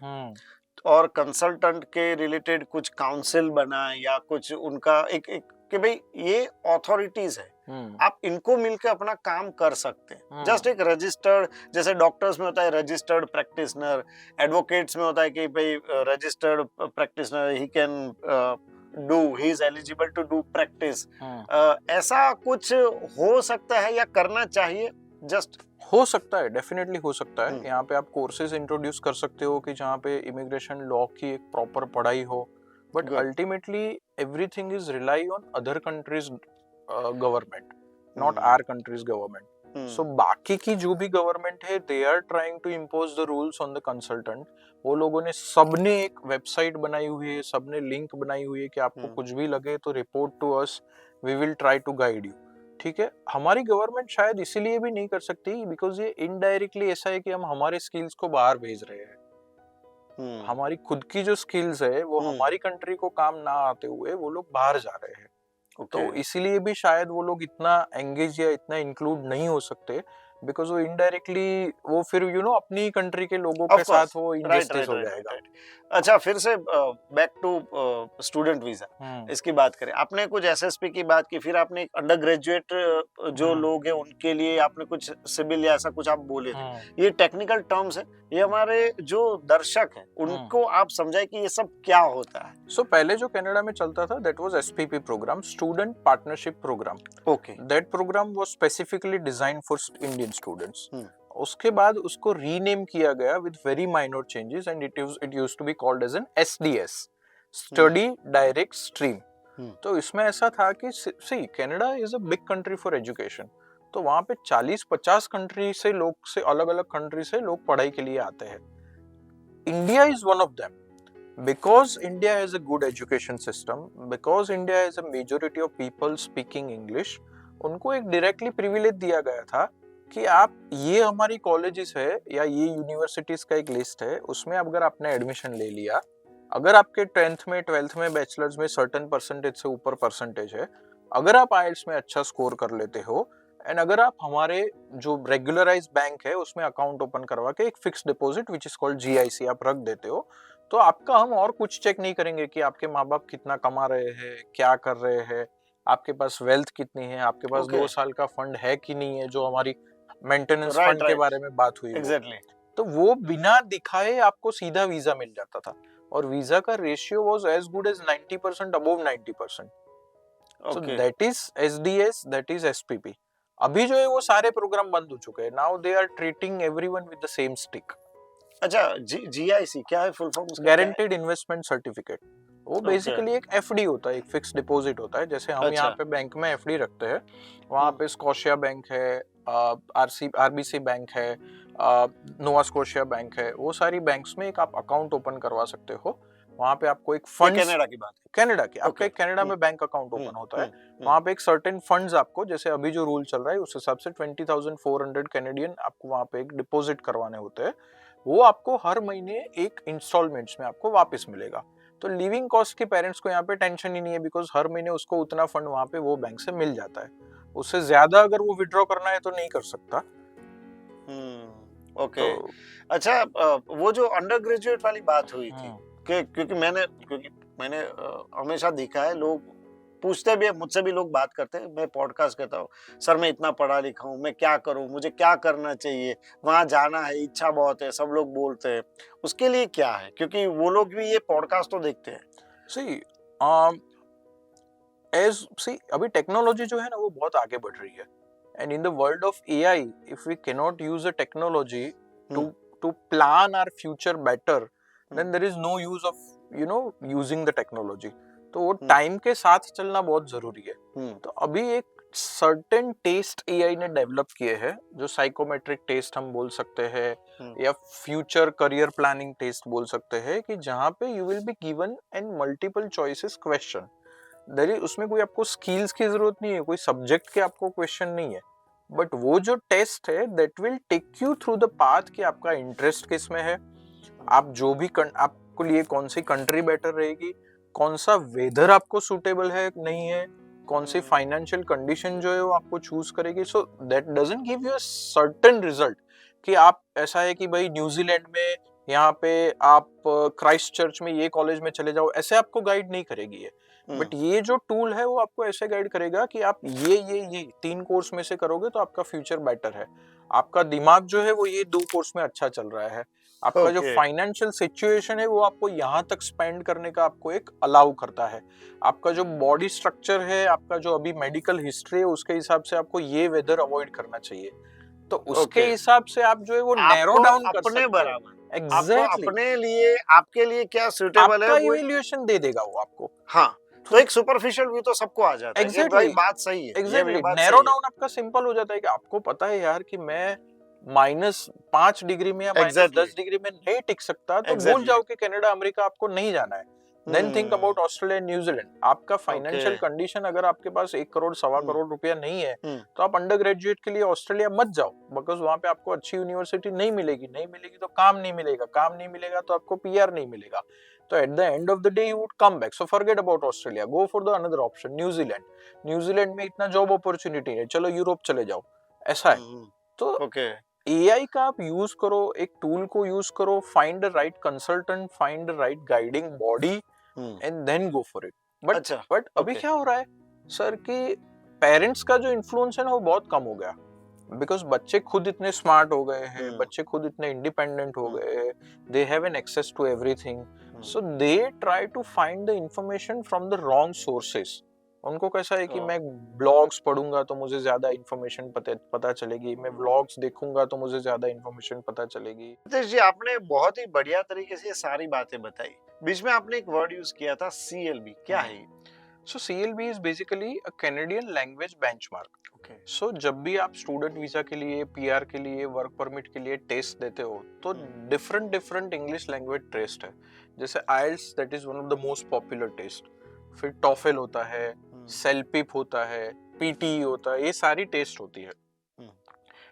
S1: और कंसल्टेंट के रिलेटेड कुछ काउंसिल बनाए या कुछ उनका एक कि भाई ये अथॉरिटीज है, आप इनको मिलकर अपना काम कर सकते हैं। जस्ट एक रजिस्टर्ड, जैसे डॉक्टर्स में होता है रजिस्टर्ड प्रैक्टिशनर, एडवोकेट्स में होता है कि भाई registered practitioner, he can do, he is eligible to do practice. ऐसा कुछ हो सकता है या करना चाहिए? जस्ट
S2: हो सकता है, डेफिनेटली हो सकता है। यहाँ पे आप कोर्सेज इंट्रोड्यूस कर सकते हो कि जहाँ पे इमिग्रेशन लॉ की एक प्रॉपर पढ़ाई हो, but ultimately everything is rely on other countries government, not our countries government. So बाकी की जो भी गवर्नमेंट है, they are trying to impose the rules on the consultant. वो लोगों ने सबने एक वेबसाइट बनाई हुई है, सबने लिंक बनाई हुई है कि आपको कुछ भी लगे तो report to us, we will try to guide you. ठीक है, हमारी गवर्नमेंट शायद इसीलिए भी नहीं कर सकती बिकॉज ये इनडायरेक्टली ऐसा है कि हम हमारे स्किल्स को बाहर भेज रहे हैं। हमारी खुद की जो स्किल्स है वो हमारी कंट्री को काम ना आते हुए वो लोग बाहर जा रहे हैं। तो इसीलिए भी शायद वो लोग इतना एंगेज या इतना इंक्लूड नहीं हो सकते, बिकॉज वो इनडायरेक्टली वो फिर अपनी कंट्री के लोगों के साथ वो इनजस्टिस हो जाएगा।
S1: अच्छा, फिर से बैक टू स्टूडेंट वीजा, इसकी बात करें। आपने कुछ एसएसपी की बात की, फिर आपने अंडर ग्रेजुएट जो लोग हैं उनके लिए आपने कुछ सिविल या ऐसा कुछ आप बोले थे। ये टेक्निकल टर्म्स है, ये हमारे जो दर्शक हैं उनको आप समझाए कि ये सब क्या होता है।
S2: सो पहले जो कनाडा में चलता था that was SPP program, student partnership program.
S1: Okay,
S2: that program was specifically design for Indian students. उसके बाद उसको रीनेम किया गया with very minor changes and it used to be called as an SDS, study direct stream. तो इसमें ऐसा था कि see Canada is a big country for education, तो वहां पे 40-50 कंट्री से लोग, से अलग अलग कंट्री से लोग पढ़ाई के लिए आते हैं। India is one of them because India has a good education system, because India has a majority of people speaking English, उनको एक डायरेक्टली प्रिविलेज दिया गया था कि आप ये हमारी कॉलेजेस है या ये यूनिवर्सिटीज का एक लिस्ट है, उसमें अगर आपने एडमिशन ले लिया, अगर आपके 10th में 12th में बैचलर्स में सर्टेन परसेंटेज से ऊपर परसेंटेज है, अगर आप आइल्स में अच्छा स्कोर कर लेते हो एंड अगर आप हमारे जो रेगुलराइज बैंक है उसमें अकाउंट ओपन करवा के एक fix deposit which is called GIC आप रख देते हो, तो आपका हम और कुछ चेक नहीं करेंगे कि आपके माँ बाप कितना कमा रहे हैं, क्या कर रहे हैं, आपके पास वेल्थ कितनी है, आपके पास 2 साल का फंड है कि नहीं है, जो हमारी मेंटेनेंस फंड के बारे में बात हुई।
S1: एग्जैक्टली।
S2: तो वो बिना दिखाए आपको सीधा वीजा मिल जाता था और वीजा का ratio was as good as 90%, above 90%। So that is SDS, that is SPP. अभी जो है वो सारे प्रोग्राम बंद हो चुके हैं। Now they are treating everyone with the same stick.
S1: अच्छा, जीआईसी क्या है full form?
S2: Guaranteed investment certificate. वो बेसिकली एक एफडी होता है, एक फिक्स डिपॉजिट होता है। जैसे हम यहाँ पे बैंक में एफडी रखते हैं, वहाँ पे स्कॉशिया बैंक है, आरबीसी बैंक है, नोवा स्कॉशिया बैंक है, वो सारी बैंक्स में एक आप अकाउंट ओपन करवा सकते हो। वहाँ पे आपको एक फंड,
S1: कनाडा की बात है,
S2: कनाडा की, आपका एक कनाडा में बैंक अकाउंट ओपन होता है, वहाँ पे एक सर्टेन फंड्स आपको, जैसे अभी जो रूल चल रहा है उस हिसाब से 20,400 कैनेडियन आपको वहाँ पे एक डिपॉजिट करवाने होते हैं। वो आपको हर महीने एक इंस्टॉलमेंट्स में आपको वापस मिलेगा। तो लिविंग कॉस्ट के पेरेंट्स को यहाँ पे टेंशन ही नहीं है, बिकॉज हर महीने उसको उतना फंड वहाँ पे वो बैंक से मिल जाता है। उससे ज्यादा अगर वो विड्रॉ करना है तो नहीं कर सकता।
S1: ओके। अच्छा, वो जो अंडर ग्रेजुएट वाली बात हुई थी, क्योंकि मैंने हमेशा देखा है, लोग पूछते भी है, मुझसे भी लोग बात करते हैं, मैं पॉडकास्ट करता हूँ, सर मैं इतना पढ़ा लिखा हूँ, मैं क्या करूँ, मुझे क्या करना चाहिए, वहाँ जाना है, इच्छा बहुत है, सब लोग बोलते हैं, उसके लिए क्या है? क्योंकि वो लोग भी ये पॉडकास्ट तो देखते हैं।
S2: अभी टेक्नोलॉजी जो है ना वो बहुत आगे बढ़ रही है, and in the world of AI if we can not use the technology to plan our future better, then there is no use of using the technology. तो वो टाइम के साथ चलना बहुत जरूरी है। तो अभी एक सर्टेन टेस्ट एआई ने डेवलप किए हैं, जो साइकोमेट्रिक टेस्ट हम बोल सकते हैं या फ्यूचर करियर प्लानिंग टेस्ट बोल सकते हैं, कि जहाँ पे you will be given and multiple choices question. उसमें कोई आपको स्किल्स की जरूरत नहीं है, कोई सब्जेक्ट के आपको क्वेश्चन नहीं है, बट वो जो टेस्ट है that will take you through the path कि आपका इंटरेस्ट किस में है, आप जो भी आपको लिए कौन सी कंट्री बेटर रहेगी, कौन सा वेदर आपको सूटेबल है नहीं है, कौन सी फाइनेंशियल कंडीशन जो है वो आपको चूज करेगी। So that doesn't give you a certain result कि आप ऐसा है कि भाई न्यूजीलैंड में यहाँ पे आप क्राइस्ट चर्च में ये कॉलेज में चले जाओ, ऐसे आपको गाइड नहीं करेगी ये। बट ये जो टूल है वो आपको ऐसे गाइड करेगा कि आप ये 3 कोर्स में से करोगे तो आपका फ्यूचर बेटर है, आपका दिमाग जो है वो ये 2 कोर्स में अच्छा चल रहा है, आपका जो
S1: Okay.
S2: फाइनेंशियल सिचुएशन है वो आपको यहाँ तक स्पेंड करने का आपको एक अलाउ करता है, आपका जो बॉडी स्ट्रक्चर है, आपका जो अभी मेडिकल हिस्ट्री है उसके हिसाब से आपको ये वेदर अवॉइड करना चाहिए, तो उसके
S1: Okay.
S2: हिसाब से आप जो है वो नैरो
S1: आपको
S2: डाउन कर
S1: अपने
S2: सकते हैं।
S1: बराबर, आपको
S2: एग्जैक्टली,
S1: अपने लिए, आपके लिए क्या सूटेबल है
S2: आपका
S1: वो।
S2: इवैल्यूएशन दे देगा वो आपको।
S1: हाँ, तो एक सुपरफिशियल व्यू तो सबको आ जाता है कि भाई बात सही है, ये भी
S2: एग्जैक्टली
S1: बात
S2: नैरो
S1: सही है।
S2: डाउन आपका सिंपल हो जाता है कि आपको पता है यार कि मैं -5 डिग्री में या
S1: Exactly.
S2: -10 डिग्री में नहीं टिक सकता, तो भूल
S1: Exactly.
S2: जाओ कि कनाडा अमेरिका आपको नहीं जाना है। Then think about Australia New Zealand. आपका फाइनेंशियल कंडीशन अगर आपके पास 1 करोड़ सवा करोड़ रुपया नहीं है तो आप अंडर ग्रेजुएट के लिए ऑस्ट्रेलिया मत जाओ, बिकॉज वहां पे आपको अच्छी यूनिवर्सिटी नहीं मिलेगी तो काम नहीं मिलेगा तो आपको पीआर नहीं मिलेगा, तो at the end of the day you would come back. So forget about Australia, go for the another option New Zealand में इतना जॉब अपॉर्चुनिटी है, चलो यूरोप चले जाओ, ऐसा है। तो एआई का आप यूज करो, एक टूल को यूज करो, find the right consultant, find the right guiding body and then go for it. But अभी क्या हो रहा है सर कि पेरेंट्स का जो इन्फ्लुएंस है ना वो बहुत कम हो गया, बिकॉज बच्चे खुद इतने स्मार्ट हो गए हैं, बच्चे खुद इतने इंडिपेंडेंट हो गए हैं, they have an access to everything, so they try to find the information from the wrong sources. उनको कैसा है कि मैं ब्लॉग्स पढ़ूंगा तो मुझे ज्यादा इंफॉर्मेशन पता चलेगी, मैं व्लॉग्स देखूंगा तो मुझे ज्यादा इंफॉर्मेशन पता चलेगी।
S1: नितेश जी, आपने बहुत ही बढ़िया तरीके से ये सारी बातें बताई। बीच में आपने एक वर्ड यूज किया था CLB, क्या है ये?
S2: So CLB is basically a Canadian language benchmark.
S1: Okay.
S2: So जब भी आप स्टूडेंट वीजा के लिए, पीआर के लिए, वर्क परमिट के लिए टेस्ट देते हो तो डिफरेंट इंग्लिश लैंग्वेज टेस्ट है, जैसे IELTS that is one of the most popular test, फिर टॉफल होता है, सेलपिप होता है, पीटी होता है, ये सारी टेस्ट होती है।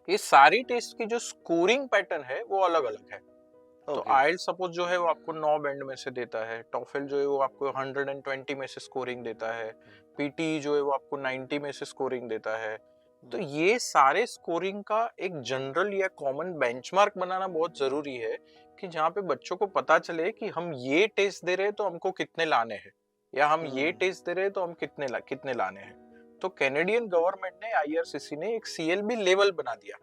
S2: ये सारी टेस्ट की जो स्कोरिंग पैटर्न है वो अलग अलग है। तो IELTS सपोज जो है वो आपको 9 बैंड में से देता है, टॉफल जो है वो आपको 120 में से स्कोरिंग देता है, पीटी जो है वो आपको 90 में से स्कोरिंग देता है। तो ये सारे स्कोरिंग का एक जनरल या कॉमन बेंचमार्क बनाना बहुत जरूरी है कि जहाँ पे बच्चों को पता चले कि हम ये टेस्ट दे रहे हैं तो हमको कितने लाने हैं, या हम ये टेस्ट दे रहे हैं तो हम कितने लाने हैं। तो कैनेडियन गवर्नमेंट ने, IRCC ने एक CLB लेवल बना दिया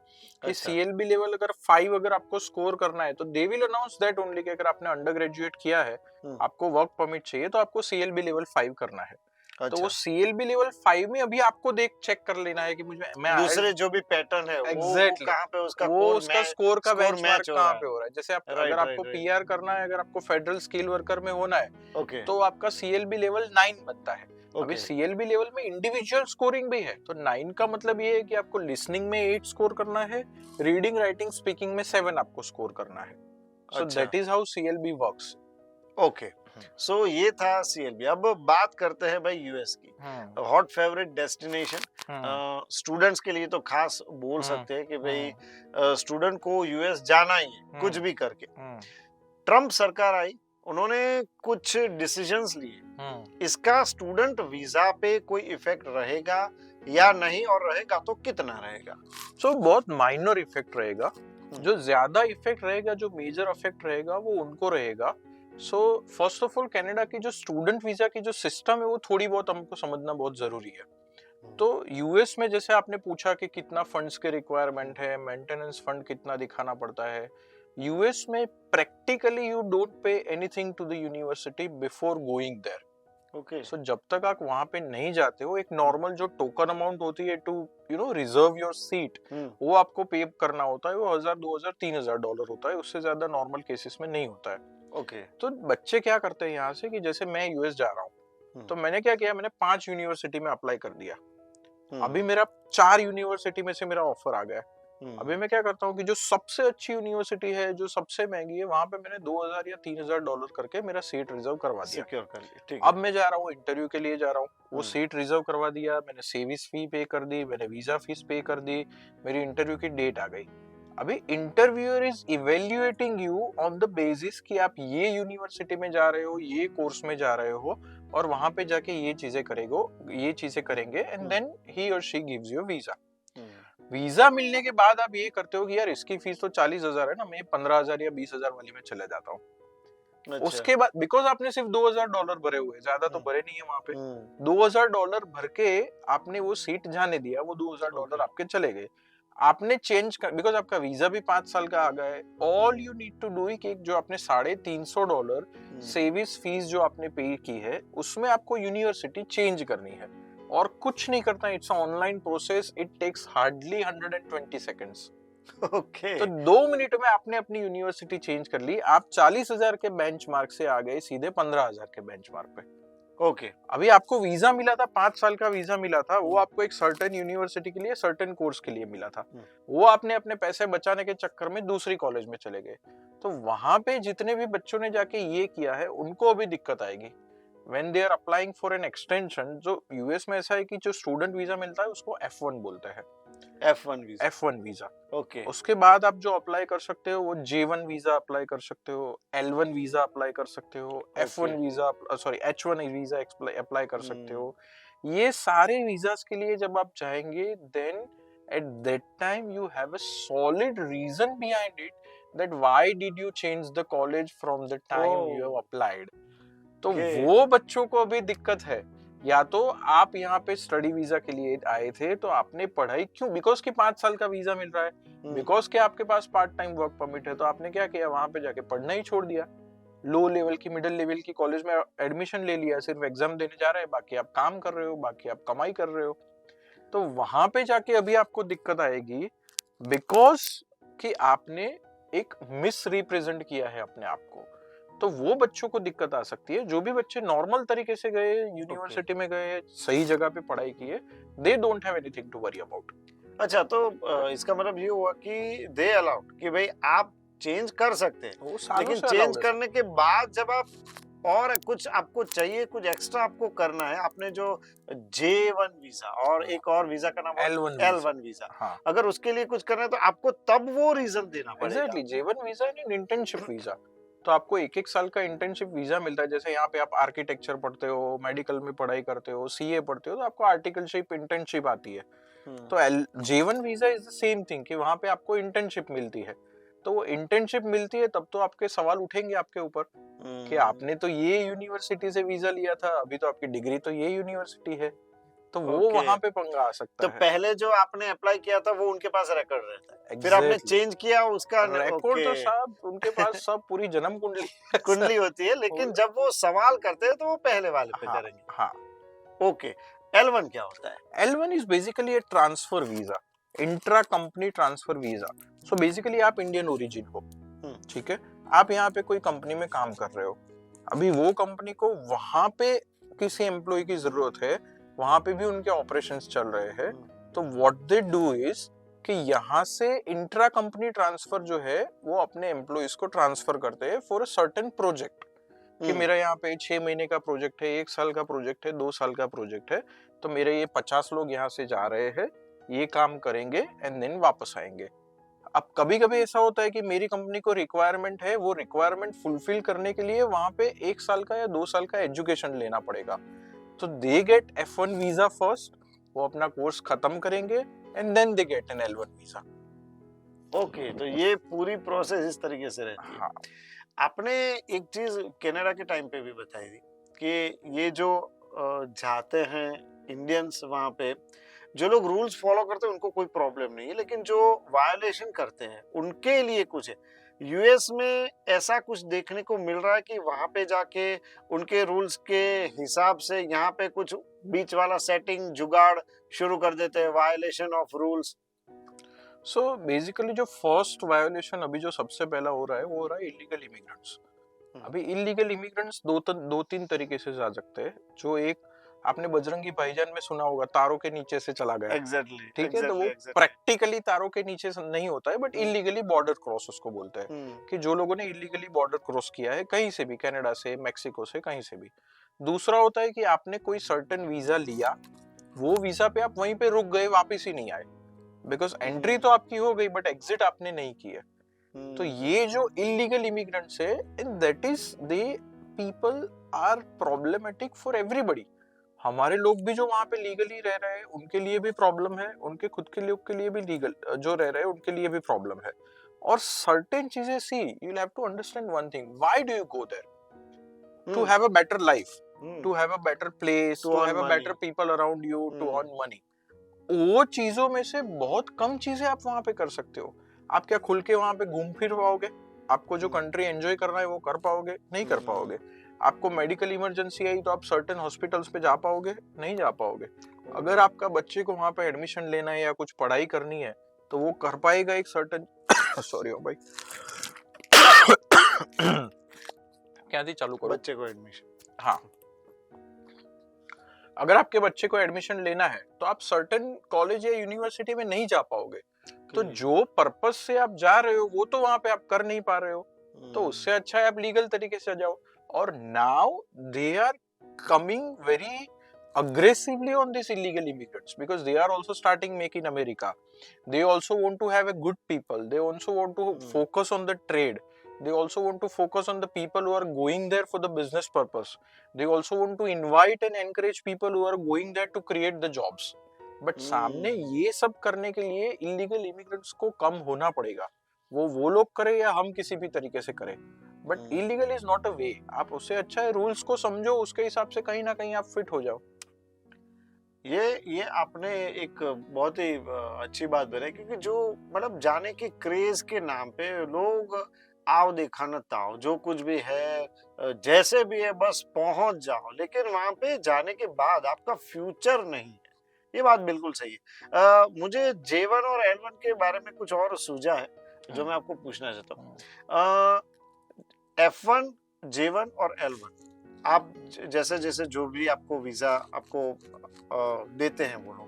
S2: कि CLB लेवल अगर 5 अगर आपको स्कोर करना है तो they will announce that only कि अगर आपने अंडर ग्रेजुएट किया है, आपको वर्क परमिट चाहिए तो आपको CLB लेवल 5 करना है। तो वो CLB लेवल 5 में अभी आपको चेक कर लेना है कि मैं
S1: दूसरे जो भी पैटर्न है
S2: एग्जैक्टली
S1: कहाँ पे उसका
S2: स्कोर का बेंचमार्क कहाँ पे हो रहा है। जैसे आप अगर आपको पीआर करना है, अगर आपको फेडरल स्किल वर्कर में होना है तो आपका CLB लेवल 9 बनता है। अभी CLB लेवल में इंडिविजुअल स्कोरिंग भी है, तो 9 का मतलब ये है कि आपको लिसनिंग में 8 स्कोर करना है, रीडिंग राइटिंग स्पीकिंग में 7 आपको स्कोर करना है। So that is how CLB works.
S1: Okay, so ये था CLB। अब बात करते हैं भाई यूएस की, हॉट फेवरेट डेस्टिनेशन स्टूडेंट्स के लिए तो खास बोल सकते हैं कि भाई स्टूडेंट को यूएस जाना ही है कुछ भी करके। ट्रम्प सरकार आई, उन्होंने कुछ डिसीजंस लिए, इसका स्टूडेंट वीजा पे कोई इफेक्ट रहेगा या नहीं, और रहेगा तो कितना रहेगा?
S2: सो बहुत माइनर इफेक्ट रहेगा। जो ज्यादा इफेक्ट रहेगा, जो मेजर इफेक्ट रहेगा वो उनको रहेगा। So first of all Canada की जो स्टूडेंट वीजा की जो सिस्टम है वो थोड़ी बहुत हमको समझना बहुत जरूरी है। तो यूएस में जैसे आपने पूछा कि कितना फंड्स के रिक्वायरमेंट है, मेंटेनेंस फंड कितना दिखाना पड़ता है, यूएस में practically you don't pay anything to the university before going there. Okay, so जब तक आप वहां पे नहीं जाते हो, एक नॉर्मल जो टोकन अमाउंट होती है टू रिजर्व योर सीट, वो आपको पे करना होता है, वो $1000, $2000, $3000 होता है, उससे ज्यादा नॉर्मल केसेस में नहीं होता है। ओके, तो बच्चे क्या करते हैं यहाँ से कि जैसे मैं यूएस जा रहा हूँ तो मैंने क्या किया, मैंने 5 यूनिवर्सिटी में अप्लाई कर दिया। अभी मेरा 4 यूनिवर्सिटी में से मेरा ऑफर आ गया, अभी मैं क्या करता हूँ कि जो सबसे अच्छी यूनिवर्सिटी है, जो सबसे महंगी है, वहां पे मैंने $2000 या $3000 करके मेरा सीट रिजर्व करवा दिया।
S1: सिक्योर कर लिया, ठीक है।
S2: अब मैं जा रहा हूँ इंटरव्यू के लिए जा रहा हूँ, वो
S1: हम्म,
S2: सीट रिजर्व करवा दिया, मैंने सेविस फी पे कर दी, मैंने वीजा फीस पे कर दी, मेरी इंटरव्यू की डेट आ गई। अभी interviewer is evaluating you on the basis कि आप ये यूनिवर्सिटी में जा रहे हो, ये कोर्स में जा रहे हो, और वहां पे जाके ये चीजें करेंगे, एंड देन ही और she gives you visa. Visa मिलने के बाद आप ये करते हो कि यार इसकी फीस तो 40,000 है ना, मैं 15,000 या 20,000 वाली में चले जाता हूँ।
S1: अच्छा।
S2: उसके बाद बिकॉज आपने सिर्फ $2000 भरे हुए, ज्यादा तो भरे नहीं है वहां पे, $2000 भर के आपने वो सीट जाने दिया, वो $2000
S1: Okay.
S2: आपके चले गए। आपने चेंज कर, बिकॉज आपका वीजा भी 5 साल का आ गया है, all you need to do कि जो आपने $350 सेविस फीस जो आपने पे की है, उसमें आपको यूनिवर्सिटी चेंज करनी है, और कुछ नहीं करता, it's online process, it takes hardly 120 seconds.
S1: Okay.
S2: तो 2 मिनट में आपने अपनी यूनिवर्सिटी चेंज कर ली, आप 40,000 के बेंचमार्क से आ गए सीधे 15,000 के बेंचमार्क पे।
S1: ओके।
S2: अभी आपको वीजा मिला था, 5 साल का वीजा मिला था, वो आपको एक सर्टेन यूनिवर्सिटी के लिए, सर्टेन कोर्स के लिए मिला था, वो आपने अपने पैसे बचाने के चक्कर में दूसरी कॉलेज में चले गए। तो वहां पे जितने भी बच्चों ने जाके ये किया है, उनको अभी दिक्कत आएगी when they are applying for an extension। जो यूएस में ऐसा है कि जो स्टूडेंट वीजा मिलता है उसको F1 बोलते हैं,
S1: F1 visa.
S2: F1 visa.
S1: Okay.
S2: उसके बाद आप जो अप्लाई कर सकते हो, वो J1 वीजा अप्लाई कर सकते हो, L1 वीजा अप्लाई कर सकते हो, F1 visa, sorry H1 visa apply कर सकते हो। ये सारे वीजास के लिए जब आप जाएंगे, then at that time you have a solid reason behind it that why did you change the college from the time you have applied. तो वो बच्चों को भी दिक्कत है, या तो आप यहाँ पे स्टडी वीजा के लिए आए थे, तो आपने पढ़ाई क्यों, बिकॉज कि 5 साल का वीजा मिल रहा है, बिकॉज कि आपके पास पार्ट टाइम वर्क परमिट है, तो आपने क्या किया, वहां पे जाके पढ़ना ही छोड़ दिया, लो लेवल की, मिडिल लेवल की कॉलेज में एडमिशन ले लिया, सिर्फ एग्जाम देने जा रहे हैं, बाकी आप काम कर रहे हो, बाकी आप कमाई कर रहे हो। तो वहां पे जाके अभी आपको दिक्कत आएगी, बिकॉज कि आपने एक मिस रिप्रेजेंट किया है अपने आप को। तो वो बच्चों को दिक्कत आ सकती है। जो भी बच्चे नॉर्मल तरीके से गए, यूनिवर्सिटी में गए, सही जगह पे पढ़ाई की है, they don't have anything to worry about.
S1: अच्छा, तो इसका मतलब ये हुआ कि दे अलाउड कि भाई आप चेंज कर सकते हैं,
S2: वो सालों
S1: लेकिन
S2: से
S1: चेंज
S2: allowed है।
S1: करने के बाद जब आप और कुछ आपको चाहिए, कुछ एक्स्ट्रा आपको करना है, आपने जो J1 वीजा और एक और वीजा का नाम
S2: L1 वीजा।
S1: L1 वीजा,
S2: हाँ,
S1: अगर उसके लिए कुछ करना है तो आपको तब वो रीजन देना पड़ेगा।
S2: Exactly. J1 visa and internship visa, तो आपको 1-1 साल का इंटर्नशिप वीजा मिलता है। जैसे यहाँ पे आप आर्किटेक्चर पढ़ते हो, मेडिकल में पढ़ाई करते हो, सीए पढ़ते हो, तो आपको आर्टिकलशिप, इंटर्नशिप आती है। तो J1 visa is the same thing कि वहां पे आपको इंटर्नशिप मिलती है। तो वो इंटर्नशिप मिलती है, तब तो आपके सवाल उठेंगे आपके ऊपर कि आपने तो ये यूनिवर्सिटी से वीजा लिया था, अभी तो आपकी डिग्री तो ये यूनिवर्सिटी है, तो वो
S1: Okay.
S2: वहां पे पंगा आ सकता
S1: तो
S2: है।
S1: पहले जो आपने अप्लाई किया था वो उनके पास रिकॉर्ड रहता है, फिर आपने
S2: Exactly.
S1: चेंज किया उसका
S2: रिकॉर्ड तो
S1: ओके
S2: साहब उनके पास सब पूरी जन्म कुंडली
S1: कुंडली होती है, लेकिन जब वो सवाल करते हैं तो वो पहले वाले पे
S2: हाँ,
S1: करेंगे।
S2: हाँ।
S1: ओके, L1 क्या होता है?
S2: L1 is basically A transfer visa, intra company transfer visa. So basically आप इंडियन ओरिजिन हो, ठीक है, आप यहाँ पे कोई कंपनी में काम कर रहे हो, अभी वो कंपनी को वहां पे किसी एम्प्लॉय की जरूरत है, वहां पे भी उनके ऑपरेशंस चल रहे हैं, तो व्हाट दे डू इज कि यहाँ से इंट्रा कंपनी ट्रांसफर जो है, वो अपने एम्प्लॉयज को ट्रांसफर करते हैं फॉर अ सर्टेन प्रोजेक्ट, कि मेरा यहाँ पे 6 महीने का प्रोजेक्ट है, 1 साल का प्रोजेक्ट है, 2 साल का प्रोजेक्ट है, तो मेरे ये 50 लोग यहाँ से जा रहे हैं, ये काम करेंगे एंड देन वापस आएंगे। अब कभी कभी ऐसा होता है कि मेरी कंपनी को रिक्वायरमेंट है, वो रिक्वायरमेंट फुलफिल करने के लिए वहां पे 1 साल का या 2 साल का एजुकेशन लेना पड़ेगा, तो they get F1 visa first, वो अपना कोर्स खत्म करेंगे and then they get an L1 visa.
S1: Okay, तो ये पूरी प्रोसेस इस तरीके से रहती है।
S2: हाँ,
S1: आपने एक चीज कनाडा के टाइम पे भी बताई थी कि ये जो जाते हैं इंडियंस, वहां पे जो लोग रूल्स फॉलो करते हैं उनको कोई प्रॉब्लम नहीं है, लेकिन जो वायलेशन करते हैं उनके लिए कुछ है। यूएस में ऐसा कुछ देखने को मिल रहा है कि वहां पे जाके उनके रूल्स के हिसाब से यहाँ पे कुछ बीच वाला सेटिंग जुगाड़ शुरू कर देते हैं, violation of rules.
S2: So basically जो फर्स्ट वायोलेशन अभी जो सबसे पहला हो रहा है, वो हो रहा है इलीगल इमिग्रेंट्स। अभी इलीगल इमिग्रेंट्स दो तीन तरीके से जा सकते हैं। जो एक आपने बजरंगी भाईजान में सुना होगा, तारों के नीचे से चला गया,
S1: एग्जैक्टली
S2: ठीक है, तो वो
S1: एग्जैक्टली
S2: प्रैक्टिकली तारों के नीचे से नहीं होता है, but
S1: hmm.
S2: Illegally border cross उसको बोलते हैं, कि जो लोगों ने इलीगली बॉर्डर क्रॉस किया है कहीं से भी, कनाडा से, मेक्सिको से, कहीं से भी। दूसरा होता है कि आपने कोई सर्टेन वीजा लिया, वो वीजा पे आप वहीं पे रुक गए, वापस ही नहीं आए, बिकॉज एंट्री तो आपकी हो गई बट एग्जिट आपने नहीं किया। तो ये जो इलीगल इमिग्रेंट्स है, and that is they people are problematic for everybody. हमारे लोग भी जो वहां पे लीगली रह रहे हैं उनके लिए भी प्रॉब्लम है, उनके खुद के लोग के लिए भी लीगल जो रह रहे हैं उनके लिए भी प्रॉब्लम है। और सर्टेन चीजें, see you have to understand one thing, why do you go there? To have a better life, to have a better place, to have a better people around you, to earn money. वो चीजों में से बहुत कम चीजें आप वहां पे कर सकते हो। आप क्या खुल के वहां पे घूम फिर पाओगे? आपको जो कंट्री एंजॉय करना है वो कर पाओगे? नहीं कर पाओगे। आपको मेडिकल इमरजेंसी आई तो आप सर्टेन हॉस्पिटल्स पे जा पाओगे? नहीं जा पाओगे। अगर आपका बच्चे को वहां पे एडमिशन लेना है या कुछ पढ़ाई करनी है तो वो कर पाएगा एक सर्टेन सॉरी भाई क्या थी, चालू करो।
S1: बच्चे को एडमिशन,
S2: हाँ, अगर आपके बच्चे को एडमिशन लेना है तो आप सर्टेन कॉलेज या यूनिवर्सिटी में नहीं जा पाओगे। तो जो पर्पस से आप जा रहे हो वो तो वहां पे आप कर नहीं पा रहे हो, तो उससे अच्छा है आप लीगल तरीके से जाओ। और now they are coming very aggressively on these illegal immigrants because they are also starting make in America. They also want to have a good people. They also want to focus on the trade. They also want to focus on the people who are going there for the business purpose. They also want to invite and encourage people who are going there to create the jobs. But सामने ये सब करने के लिए illegal immigrants को कम होना पड़ेगा। वो लोग करें या हम किसी भी तरीके से करें, but illegal is not a way. आप उससे अच्छा है रूल्स को समझो, उसके हिसाब से कहीं ना कहीं आप फिट हो जाओ।
S1: ये आपने एक बहुत ही अच्छी बात बताई, क्योंकि जो मतलब जाने के क्रेज के नाम पे लोग आओ देखा न ताओ, जो कुछ भी है जैसे भी है बस पहुंच जाओ, लेकिन वहां पे जाने के बाद आपका फ्यूचर नहीं है। ये बात बिल्कुल सही है। मुझे J1 और L1 के बारे में कुछ और सूझा है जो मैं आपको पूछना चाहता हूँ। F1, J1 और L1, आप जैसे जैसे जो भी आपको वीजा आपको देते हैं वो लोग,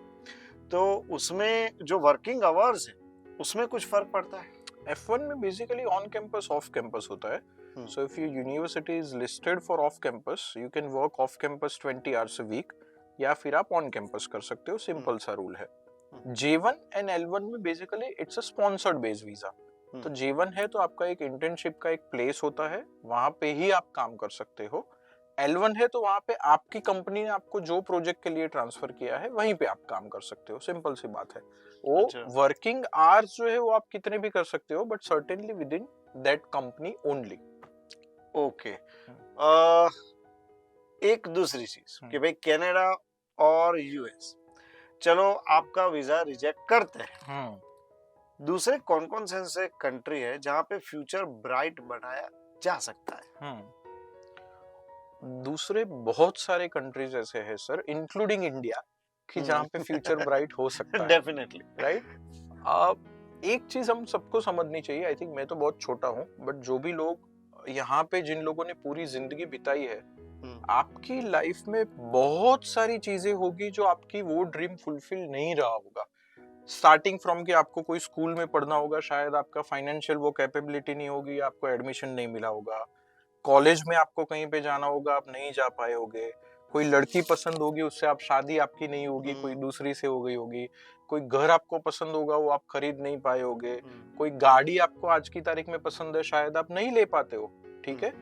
S1: तो उसमें जो वर्किंग आवर्स है उसमें कुछ फर्क पड़ता है?
S2: F1 में basically on campus off campus होता है। So if your university is listed for off campus, you can work off campus 20 hours a week, या फिर आप ऑन कैंपस कर सकते हो, सिंपल सा रूल है। J1 एंड L1 में basically it's a sponsored based visa. तो J1 है तो आपका एक इंटर्नशिप का एक प्लेस होता है, वहां पे ही आप काम कर सकते हो। L1 है तो वहां पे आपकी कंपनी ने आपको जो प्रोजेक्ट के लिए ट्रांसफर किया है वहीं पे आप काम कर सकते हो, सिंपल सी बात है। वो वर्किंग आवर्स जो है वो आप कितने भी कर सकते हो, but certainly with in that company only.
S1: Okay. एक दूसरी चीज कि भाई कनाडा और यूएस, चलो आपका वीजा रिजेक्ट करते हैं, दूसरे कौन कौन से कंट्री है जहां पे फ्यूचर ब्राइट बनाया जा सकता है?
S2: दूसरे बहुत सारे कंट्रीज ऐसे हैं सर, इंक्लूडिंग इंडिया, कि जहां पे फ्यूचर ब्राइट हो सकता है।
S1: Definitely,
S2: right. एक चीज हम सबको समझनी चाहिए, आई थिंक मैं तो बहुत छोटा हूं, बट जो भी लोग यहाँ पे, जिन लोगों ने पूरी जिंदगी बिताई है, आपकी लाइफ में बहुत सारी चीजें होगी जो आपकी वो ड्रीम फुलफिल नहीं रहा होगा। स्टार्टिंग फ्रॉम कि आपको कोई स्कूल में पढ़ना होगा, शायद आपका फाइनेंशियल वो कैपेबिलिटी नहीं होगी, आपको एडमिशन नहीं मिला होगा। कॉलेज में आपको कहीं पे जाना होगा, आप नहीं जा पाए होगे। कोई लड़की पसंद होगी, उससे आप शादी आपकी नहीं होगी, कोई दूसरी से हो गई होगी। कोई घर आपको पसंद होगा, वो आप खरीद नहीं पाए होगे। कोई गाड़ी आपको आज की तारीख में पसंद है, शायद आप नहीं ले पाते हो, ठीक है,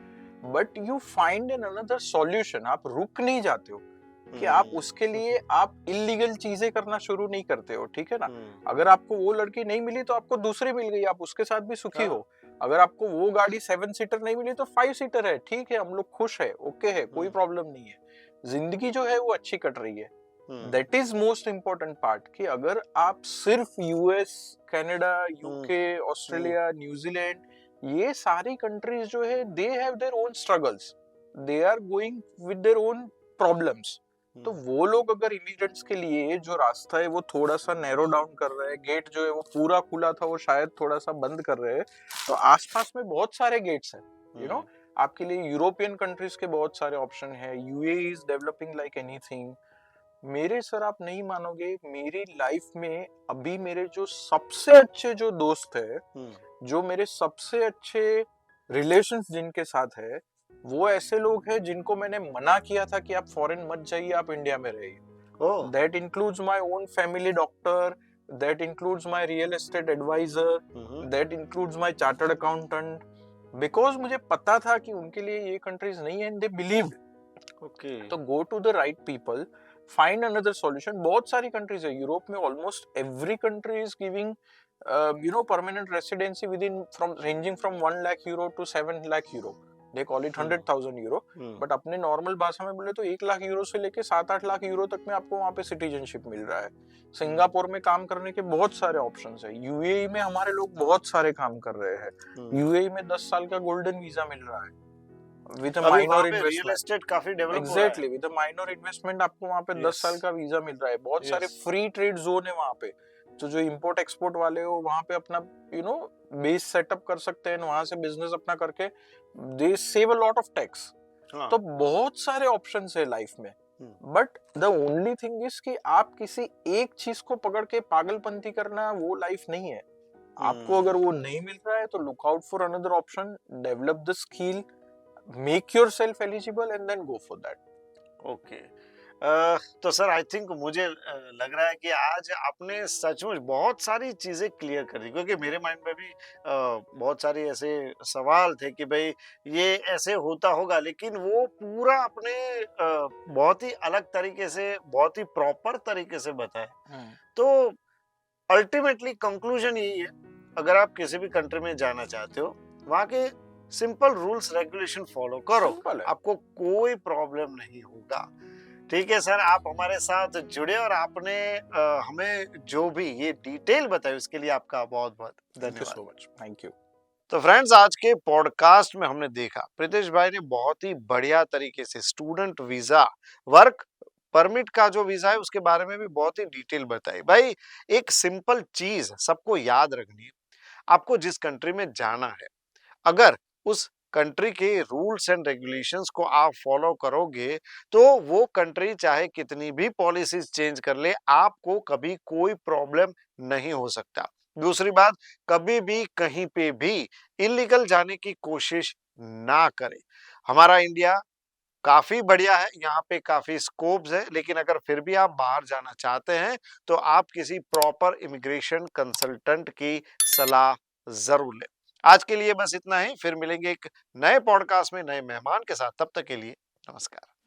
S2: but you find an another solution. आप रुक नहीं जाते हो कि आप उसके लिए आप इलीगल चीजें करना शुरू नहीं करते हो, ठीक है ना। अगर आपको वो लड़की नहीं मिली तो आपको दूसरी मिल गई, आप उसके साथ भी सुखी हो। अगर आपको वो गाड़ी 7 सीटर नहीं मिली तो 5 सीटर है, ठीक है, हम लोग खुश है, ओके है, कोई प्रॉब्लम नहीं है। जिंदगी जो है वो अच्छी कट रही है। That is most important part, कि अगर आप सिर्फ US, Canada, UK, Australia, New Zealand, ये सारी कंट्रीज जो है, they have their own struggles, they are going with their own problems. तो वो लोग अगर इमिग्रेंट्स के लिए जो रास्ता है वो थोड़ा सा नैरो डाउन कर रहे हैं, गेट जो है वो पूरा खुला था वो शायद थोड़ा सा बंद कर रहे हैं, तो आसपास में बहुत सारे गेट्स हैं, यू नो। आपके लिए यूरोपियन कंट्रीज के बहुत सारे ऑप्शन है, UAE is developing like anything. मेरे सर आप नहीं मानोगे, मेरी लाइफ में अभी मेरे जो सबसे अच्छे जो दोस्त है, जो मेरे सबसे अच्छे रिलेशंस जिनके साथ है, वो ऐसे लोग हैं जिनको मैंने मना किया था कि आप फॉरेन मत जाइए, आप इंडिया में रहिए।
S1: ओह
S2: That includes my own family doctor, that includes my real estate advisor, that includes my chartered accountant. Because मुझे पता था कि उनके लिए ये कंट्रीज नहीं है, and they believed.
S1: ओके
S2: तो go to the right people, find another solution. बहुत सारी कंट्रीज है यूरोप में, almost every country is giving permanent residency within from ranging from 1 lakh euro to 7 lakh euro. They call it 100,000 euro. But अपने normal भाषा में बोले तो 1 lakh euro से लेके 7-8 लाख यूरो तक में आपको वहाँ पे सिटीजनशिप मिल रहा है। सिंगापुर में काम करने के बहुत सारे ऑप्शंस है। यूएई में हमारे लोग बहुत सारे काम कर रहे हैं। यूएई में 10 साल का गोल्डन वीजा मिल रहा है with a minor
S1: real
S2: investment.
S1: Estate काफी डेवलप हो रहा
S2: exactly, with a minor investment आपको वहाँ पे 10
S1: Yes.
S2: साल का वीजा मिल रहा है। बहुत सारे
S1: Yes.
S2: फ्री ट्रेड जोन है वहाँ पे, तो जो इंपोर्ट एक्सपोर्ट वाले हो वहाँ पे अपना बेस सेटअप कर सकते हैं, वहां से बिजनेस अपना करके they save a lot of tax. तो बहुत सारे ऑप्शंस है लाइफ में, but the only thing is कि आप किसी एक चीज को पकड़ के पागलपंती करना वो लाइफ नहीं है। आपको अगर वो नहीं मिल रहा है तो look out for another option, develop the skill, make yourself eligible and then go for that.
S1: Okay तो सर आई थिंक मुझे लग रहा है कि आज आपने सचमुच बहुत सारी चीजें क्लियर कर दी, क्योंकि मेरे माइंड में भी बहुत सारे ऐसे सवाल थे कि भाई ये ऐसे होता होगा, लेकिन वो पूरा आपने बहुत ही अलग तरीके से, बहुत ही प्रॉपर तरीके से बताया। तो अल्टीमेटली कंक्लूजन यही है, अगर आप किसी भी कंट्री में जाना चाहते हो, वहाँ के सिंपल रूल्स रेगुलेशन फॉलो करो, आपको कोई प्रॉब्लम नहीं होगा। ठीक है सर, आप हमारे साथ जुड़े और आपने हमें जो भी ये डिटेल बताई उसके लिए आपका बहुत बहुत धन्यवाद।
S2: So much, thank you.
S1: तो फ्रेंड्स, आज के पॉडकास्ट में हमने देखा प्रीतेश भाई ने बहुत ही बढ़िया तरीके से स्टूडेंट वीजा, वर्क परमिट का जो वीजा है उसके बारे में भी बहुत ही डिटेल बताई। भाई एक सिंपल चीज सबको याद रखनी है, आपको जिस कंट्री में जाना है, अगर उस कंट्री के रूल्स एंड रेगुलेशंस को आप फॉलो करोगे तो वो कंट्री चाहे कितनी भी पॉलिसीज चेंज कर ले, आपको कभी कोई प्रॉब्लम नहीं हो सकता। दूसरी बात, कभी भी कहीं पे भी इलीगल जाने की कोशिश ना करें। हमारा इंडिया काफी बढ़िया है, यहाँ पे काफी स्कोप्स है, लेकिन अगर फिर भी आप बाहर जाना चाहते हैं तो आप किसी प्रॉपर इमिग्रेशन कंसल्टेंट की सलाह जरूर लें। आज के लिए बस इतना ही, फिर मिलेंगे एक नए पॉडकास्ट में नए मेहमान के साथ, तब तक के लिए नमस्कार।